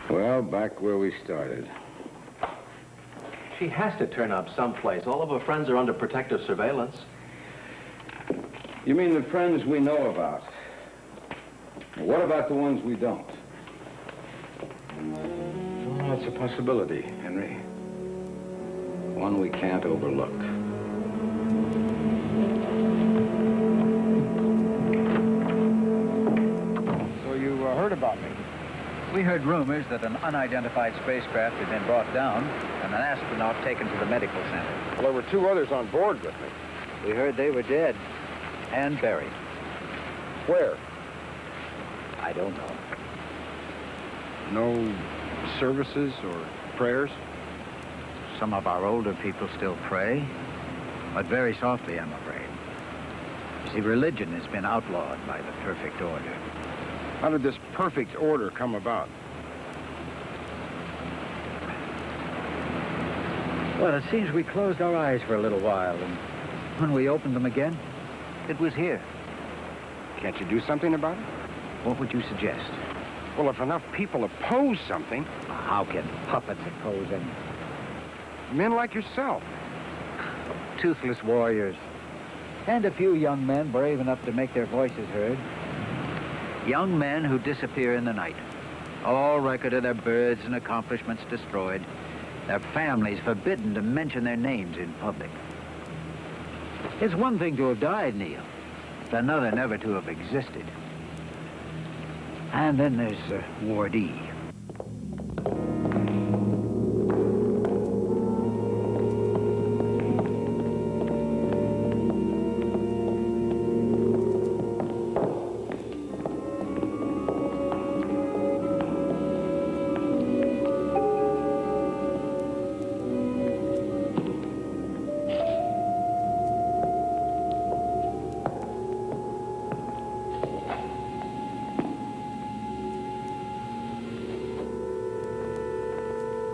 Well, back where we started. She has to turn up someplace. All of her friends are under protective surveillance. You mean the friends we know about? What about the ones we don't? Well, it's a possibility, Henry. One we can't overlook. So you heard about me? We heard rumors that an unidentified spacecraft had been brought down and an astronaut taken to the medical center. Well, there were two others on board with me. We heard they were dead and buried. Where? I don't know. No services or prayers? Some of our older people still pray, but very softly, I'm afraid. You see, religion has been outlawed by the perfect order. How did this perfect order come about? Well, it seems we closed our eyes for a little while, and when we opened them again, it was here. Can't you do something about it? What would you suggest? Well, if enough people oppose something... How can puppets oppose anything? Men like yourself. Toothless warriors. And a few young men brave enough to make their voices heard. Young men who disappear in the night. All record of their births and accomplishments destroyed. Their families forbidden to mention their names in public. It's one thing to have died, Neil. It's another never to have existed. And then there's Ward E.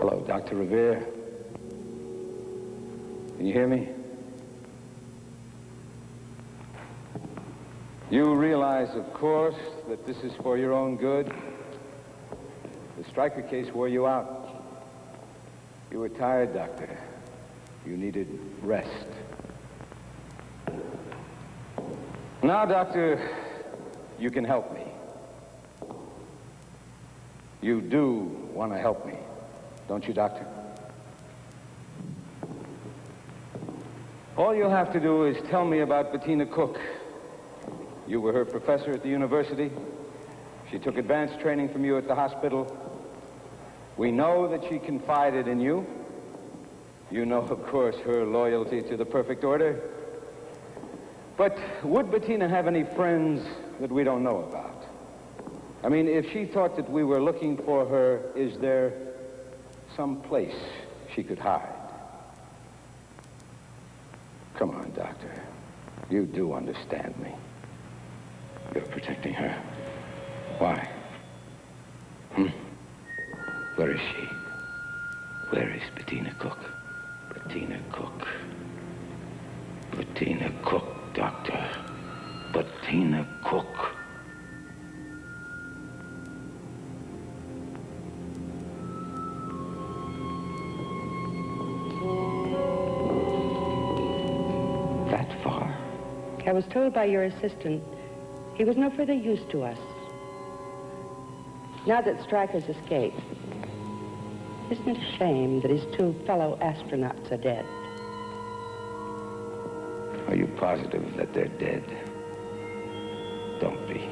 Hello, Dr. Revere. Can you hear me? You realize, of course, that this is for your own good. The Stryker case wore you out. You were tired, Doctor. You needed rest. Now, Doctor, you can help me. You do want to help me, don't you, Doctor? All you'll have to do is tell me about Bettina Cook. You were her professor at the university. She took advanced training from you at the hospital. We know that she confided in you. You know, of course, her loyalty to the perfect order. But would Bettina have any friends that we don't know about? I mean, if she thought that we were looking for her, is there some place she could hide? Come on, Doctor. You do understand me. You're protecting her. Why? Where is she? Where is Bettina Cook? Bettina Cook. Bettina Cook, Doctor. Bettina Cook. That far? I was told by your assistant he was no further use to us. Now that Stryker's escaped, isn't it a shame that his two fellow astronauts are dead? Are you positive that they're dead? Don't be.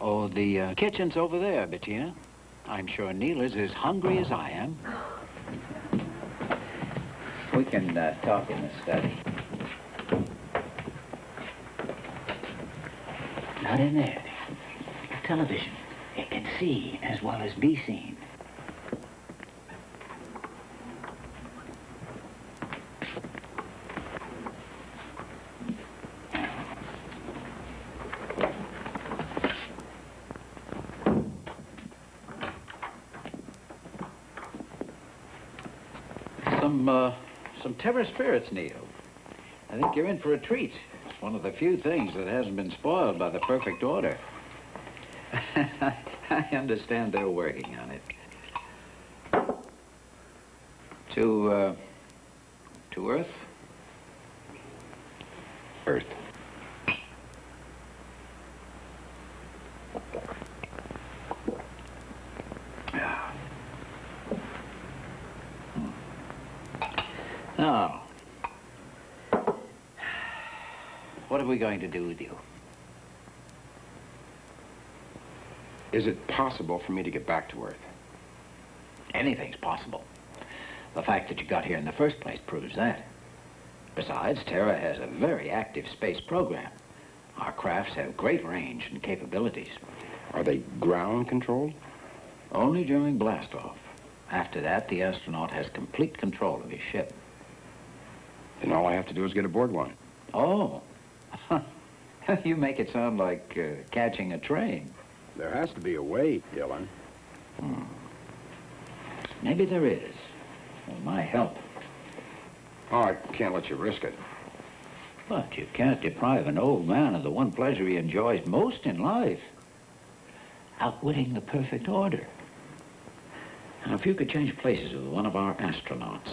Oh, the kitchen's over there, Bettina. I'm sure Neil is as hungry as I am. We can talk in the study. Not in there. Television. It can see as well as be seen. Some Terra spirits, Neil. I think you're in for a treat. It's one of the few things that hasn't been spoiled by the perfect order. I understand they're working on it. To Earth? Earth. Now, what are we going to do with you? Is it possible for me to get back to Earth? Anything's possible. The fact that you got here in the first place proves that. Besides, Terra has a very active space program. Our crafts have great range and capabilities. Are they ground controlled? Only during blastoff. After that, the astronaut has complete control of his ship. Then all I have to do is get aboard one. Oh. You make it sound like catching a train. There has to be a way, Dylan. Maybe there is. With my help. Oh, I can't let you risk it. But you can't deprive an old man of the one pleasure he enjoys most in life. Outwitting the perfect order. Now, if you could change places with one of our astronauts.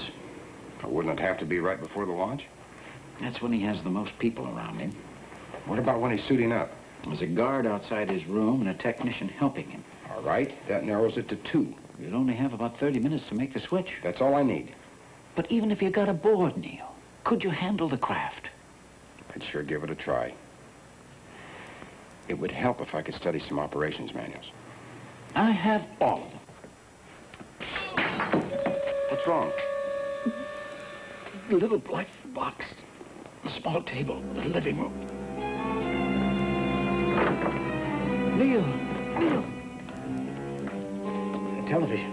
Wouldn't it have to be right before the launch? That's when he has the most people around him. What about when he's suiting up? There's a guard outside his room and a technician helping him. All right, that narrows it to 2. You'd only have about 30 minutes to make the switch. That's all I need. But even if you got aboard, Neil, could you handle the craft? I'd sure give it a try. It would help if I could study some operations manuals. I have all of them. What's wrong? The little black box, the small table, the living room. Neil! The television.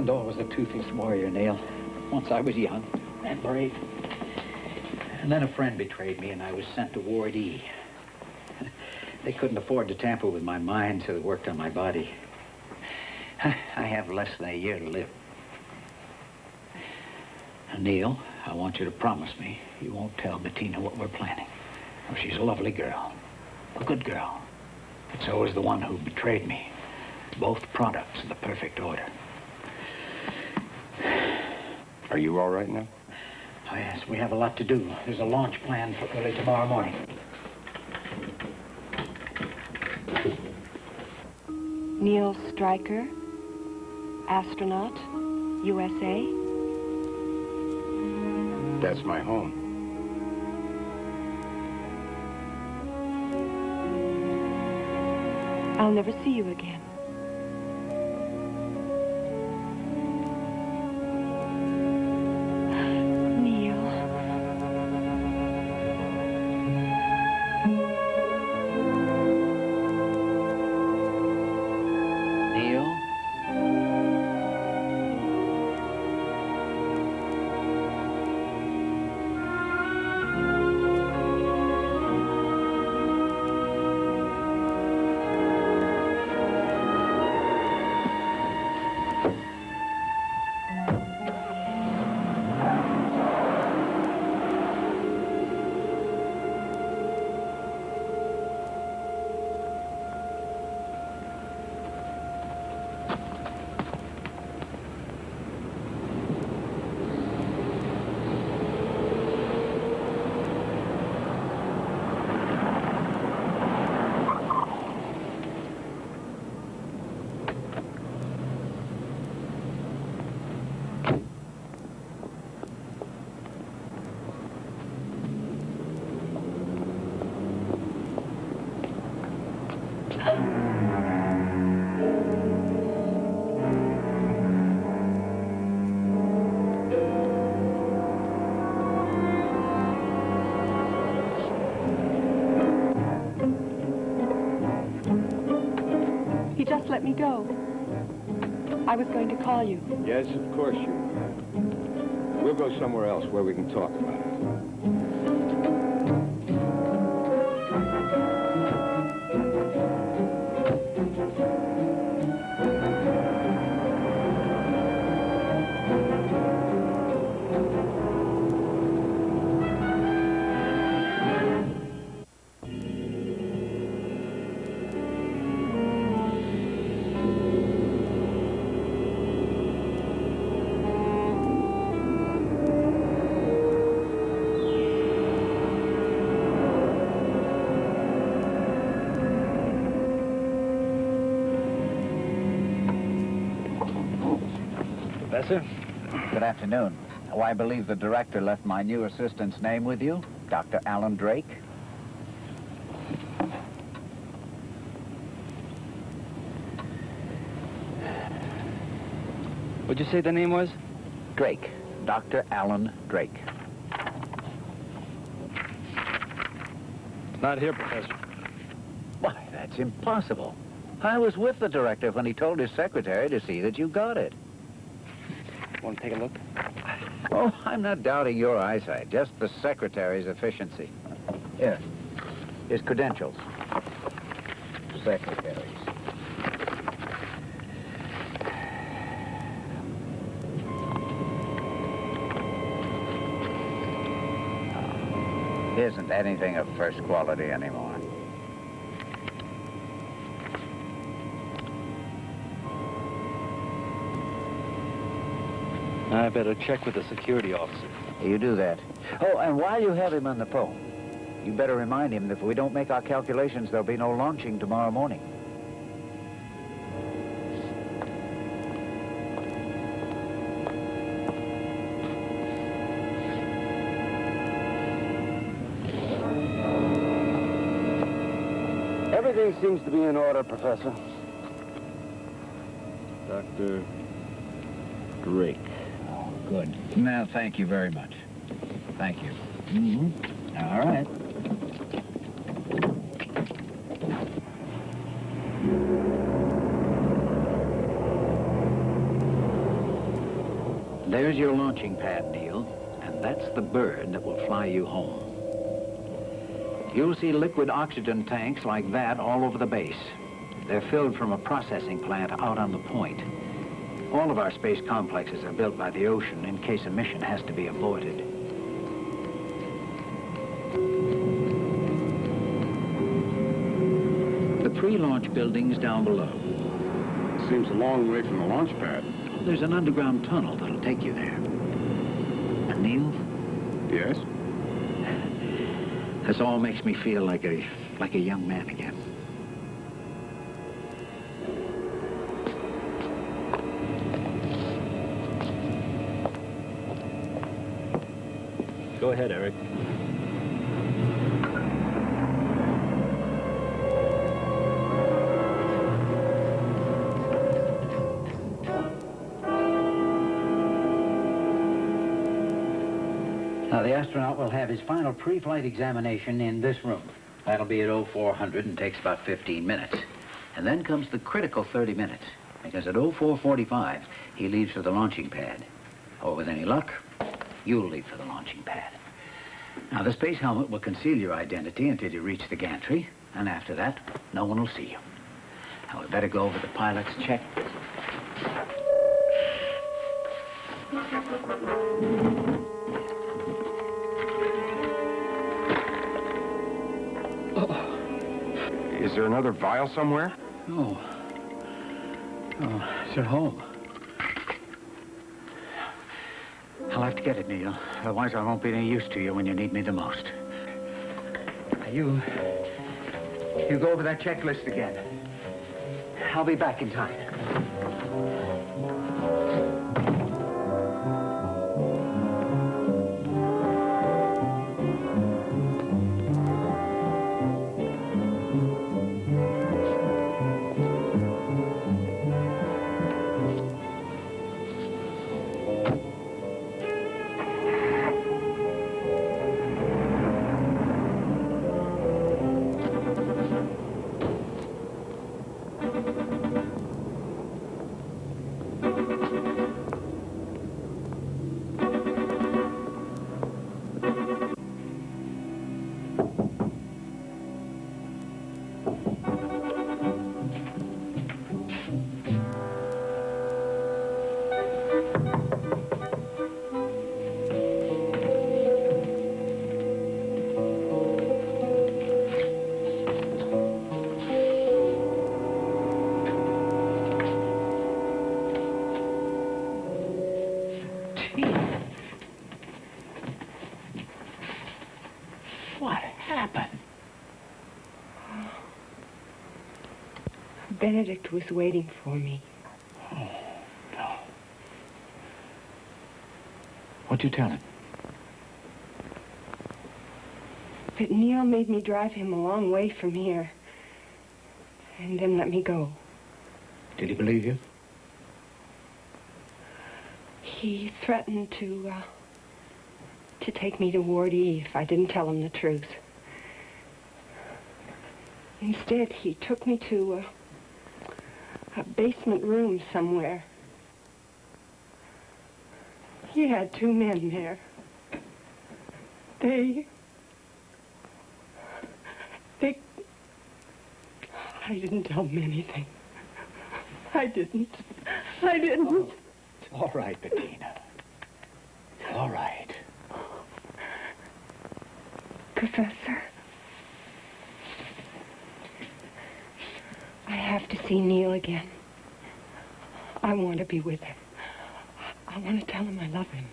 Randall was a toothless warrior, Neil. Once I was young and brave. And then a friend betrayed me, and I was sent to Ward E. They couldn't afford to tamper with my mind, so they worked on my body. I have less than a year to live. Neil, I want you to promise me you won't tell Bettina what we're planning. Oh, she's a lovely girl, a good girl. But so is the one who betrayed me. Both products of the perfect order. Are you all right now? Oh, yes, we have a lot to do. There's a launch planned for early tomorrow morning. Neil Stryker, astronaut, USA. That's my home. I'll never see you again. He just let me go. I was going to call you. Yes, of course you will. We'll go somewhere else where we can talk about it. Professor? Good afternoon. Oh, I believe the director left my new assistant's name with you, Dr. Alan Drake. What'd you say the name was? Drake. Dr. Alan Drake. It's not here, Professor. Why, that's impossible. I was with the director when he told his secretary to see that you got it. Want to take a look? Oh, I'm not doubting your eyesight, just the secretary's efficiency. Here, his credentials. Secretaries. Isn't anything of first quality anymore. I better check with the security officer. You do that. Oh, and while you have him on the phone, you better remind him that if we don't make our calculations, there'll be no launching tomorrow morning. Everything seems to be in order, Professor. Dr. Drake. Oh, good. Now, thank you very much. Thank you. Mm-hmm. All right. There's your launching pad, Neil, and that's the bird that will fly you home. You'll see liquid oxygen tanks like that all over the base. They're filled from a processing plant out on the point. All of our space complexes are built by the ocean in case a mission has to be aborted. The pre-launch building's down below. Seems a long way from the launch pad. There's an underground tunnel that'll take you there. And Neil? Yes? This all makes me feel like a young man again. Go ahead, Eric. Now, the astronaut will have his final pre-flight examination in this room. That'll be at 0400 and takes about 15 minutes. And then comes the critical 30 minutes, because at 0445, he leaves for the launching pad. Or with any luck, you'll leave for the launching pad. Now, the space helmet will conceal your identity until you reach the gantry, and after that, no one will see you. Now, we better go over the pilot's check. Is there another vial somewhere? Oh, it's at home. I'll have to get it, Neil. Otherwise, I won't be any use to you when you need me the most. Now, you go over that checklist again. I'll be back in time. Benedict was waiting for me. Oh, no. What'd you tell him? But Neil made me drive him a long way from here. And then let me go. Did he believe you? He threatened to take me to Ward E if I didn't tell him the truth. Instead, he took me to a basement room somewhere. He had two men there. I didn't tell them anything. I didn't. Oh, it's all right, Bettina. It's all right. Professor, I have to see Neil again. I want to be with him. I want to tell him I love him.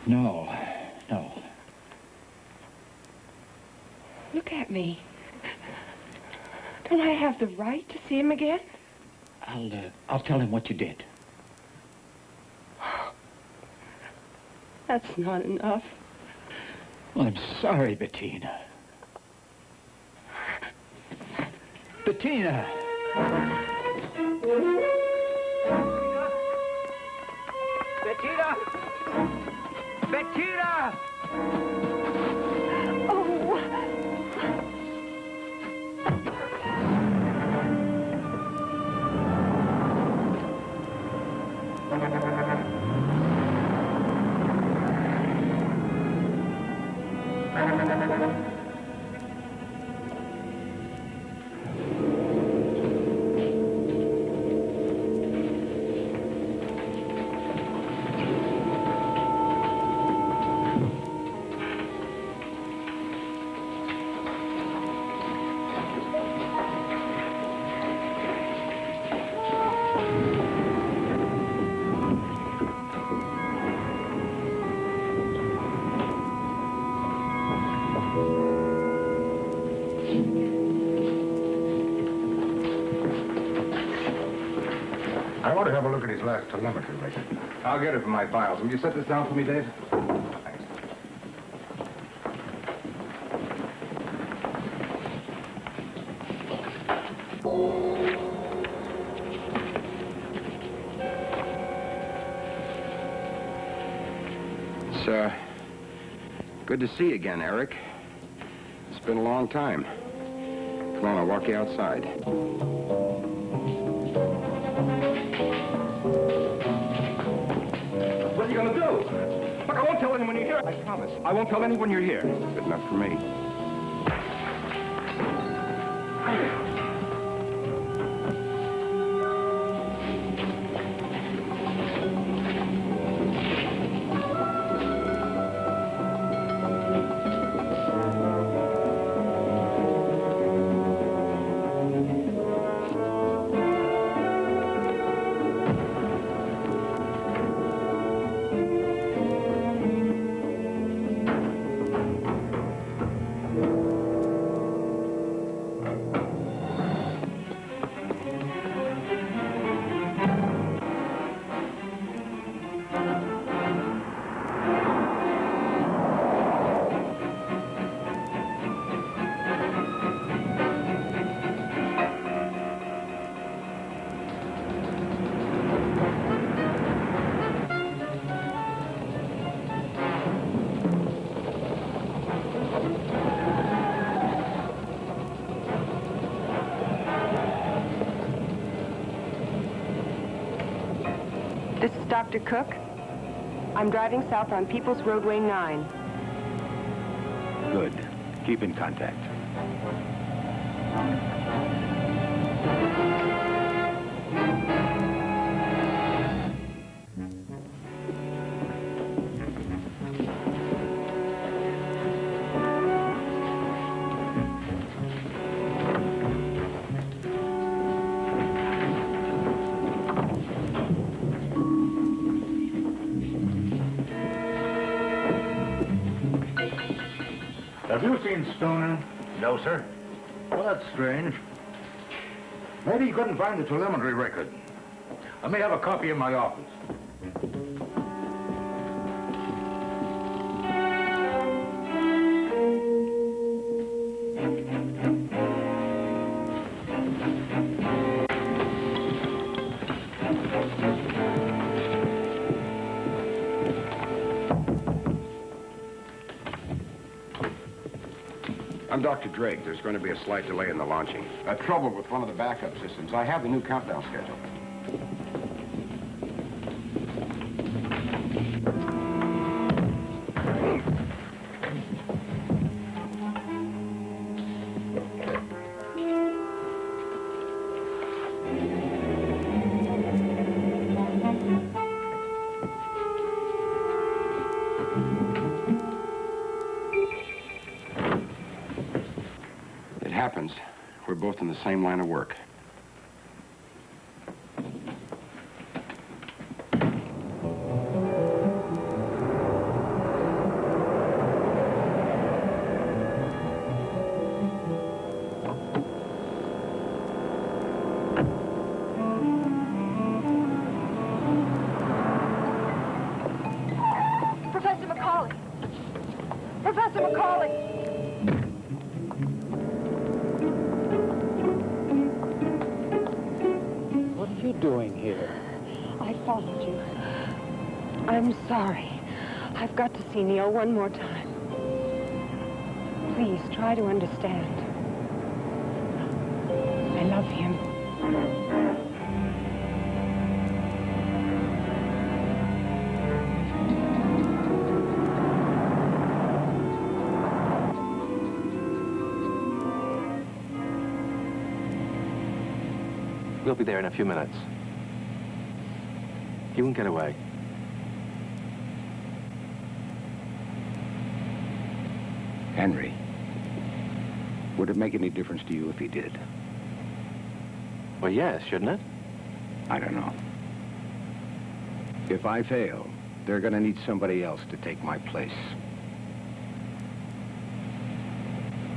No. Look at me. Don't I have the right to see him again? I'll tell him what you did. That's not enough. Well, I'm sorry, Bettina. Bettina! Bettina! Bettina! I want to have a look at his last telemetry record. I'll get it from my files. Will you set this down for me, Dave? Thanks. It's, good to see you again, Eric. It's been a long time. Come on, I'll walk you outside. What are you going to do? Look, I won't tell anyone you're here. I promise. I won't tell anyone you're here. Good enough for me. This is Dr. Cook. I'm driving south on People's Roadway 9. Good. Keep in contact. Have you seen Stoner? No, sir. Well, that's strange. Maybe he couldn't find the telemetry record. I may have a copy in my office. I'm Dr. Drake. There's going to be a slight delay in the launching. Trouble with one of the backup systems. I have the new countdown schedule. Happens. We're both in the same line of work. Professor McCauley! Professor McCauley! What are you doing here? I followed you. I'm sorry. I've got to see Neil one more time. Please, try to understand. I love him. We'll be there in a few minutes. He won't get away. Henry, would it make any difference to you if he did? Well, yes, shouldn't it? I don't know. If I fail, they're going to need somebody else to take my place.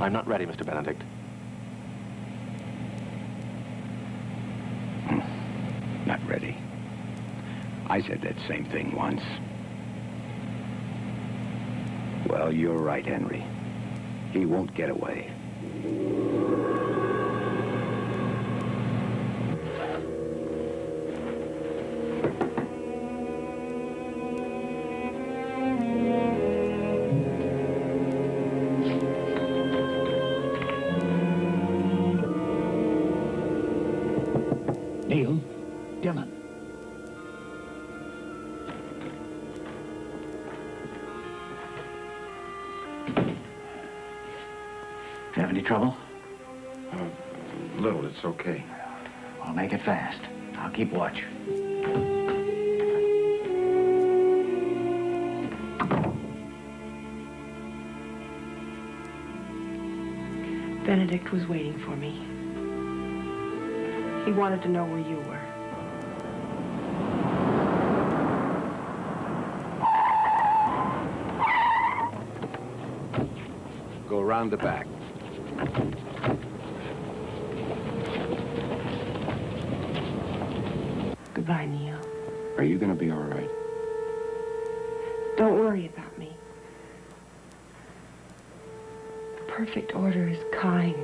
I'm not ready, Mr. Benedict. Not ready. I said that same thing once. Well, you're right, Henry. He won't get away. Neil, Dylan. Have any trouble? Little, it's okay. I'll make it fast. I'll keep watch. Benedict was waiting for me. He wanted to know where you were. Go around the back. Goodbye, Neil. Are you going to be all right? Don't worry about me. The perfect order is kind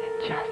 and just.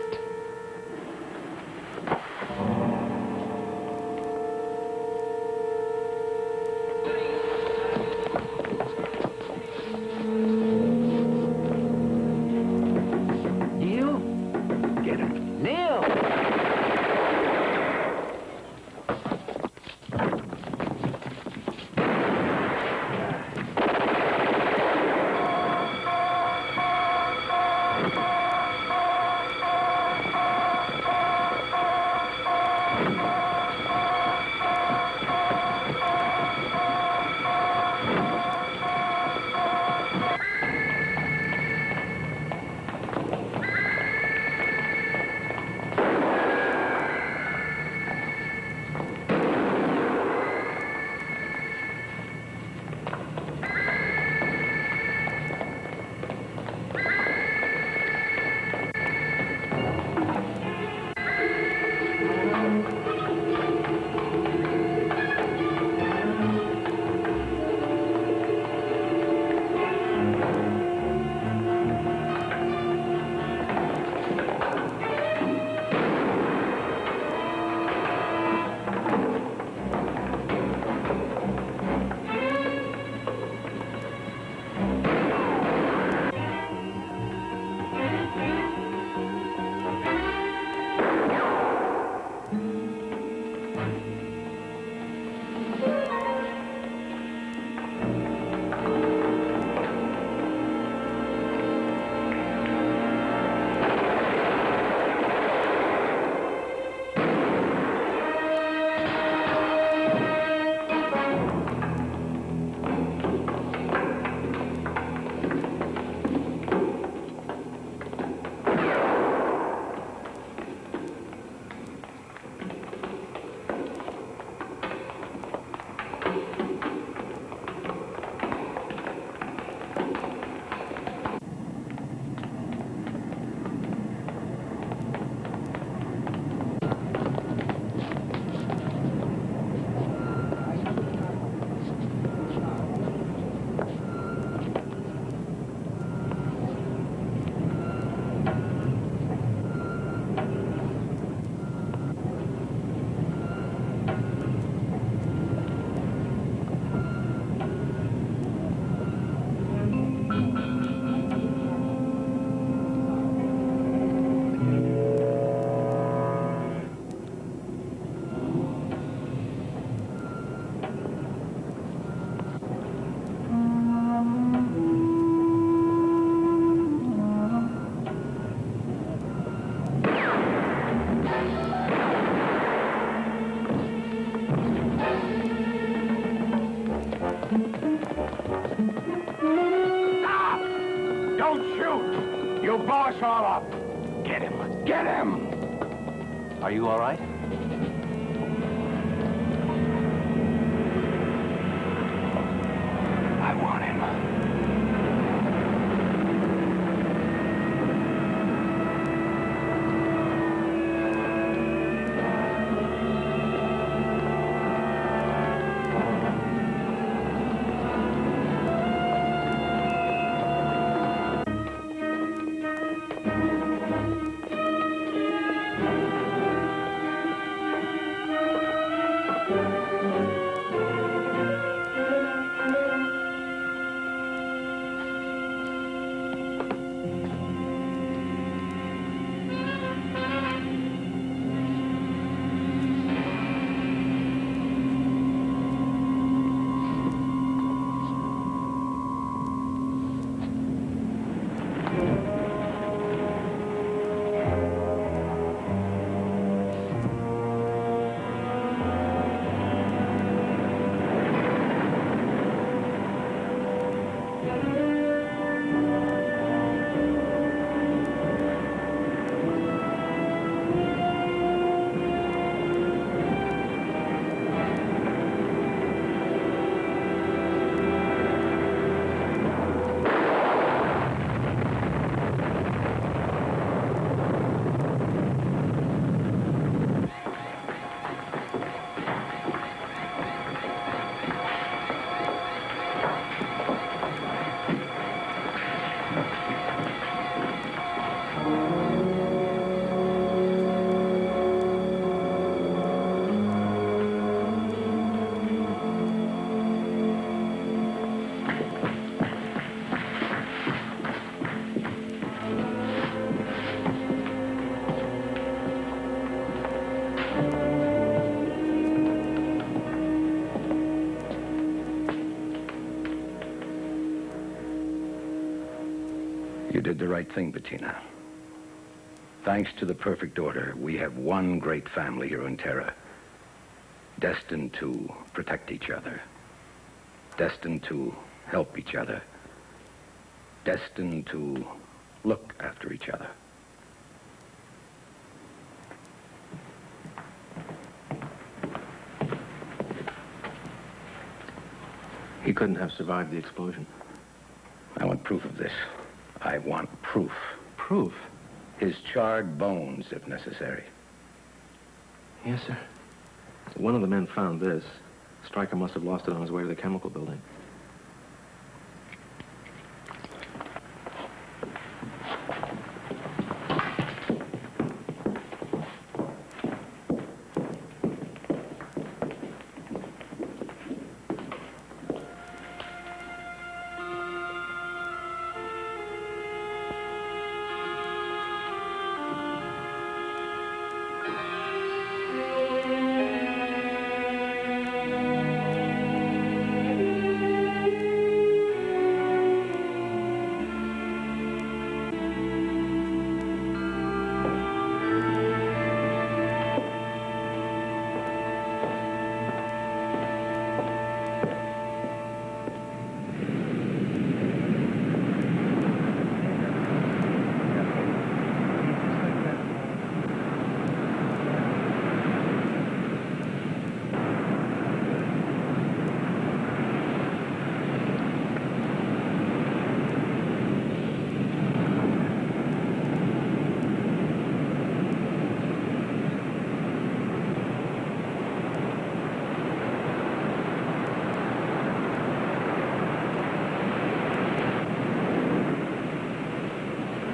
shoot! You'll blow us all up. Get him. Get him! Are you all right? I want him. You did the right thing, Bettina. Thanks to the perfect order, we have one great family here on Terra, destined to protect each other, destined to help each other, destined to look after each other. He couldn't have survived the explosion. I want proof of this. I want proof. Proof? His charred bones, if necessary. Yes, sir. One of the men found this. Stryker must have lost it on his way to the chemical building.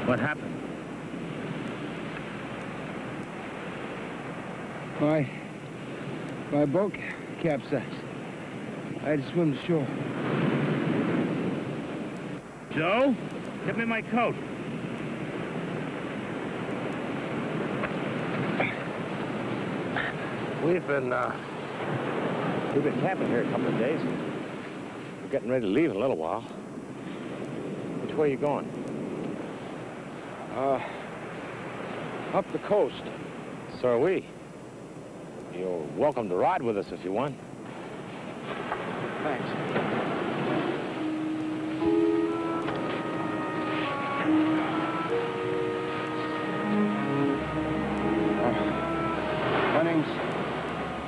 What happened? My boat capsized. I had to swim to shore. Joe, get me my coat. We've been camping here a couple of days. We're getting ready to leave in a little while. Which way are you going? Up the coast. So are we. You're welcome to ride with us if you want. Thanks.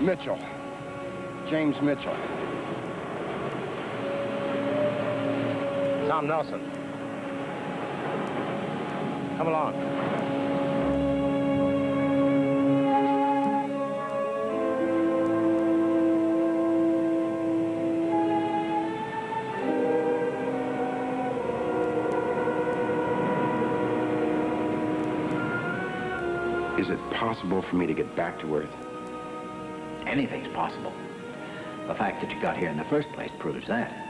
Mitchell. James Mitchell. Tom Nelson. Come along. Is it possible for me to get back to Earth? Anything's possible. The fact that you got here in the first place proves that.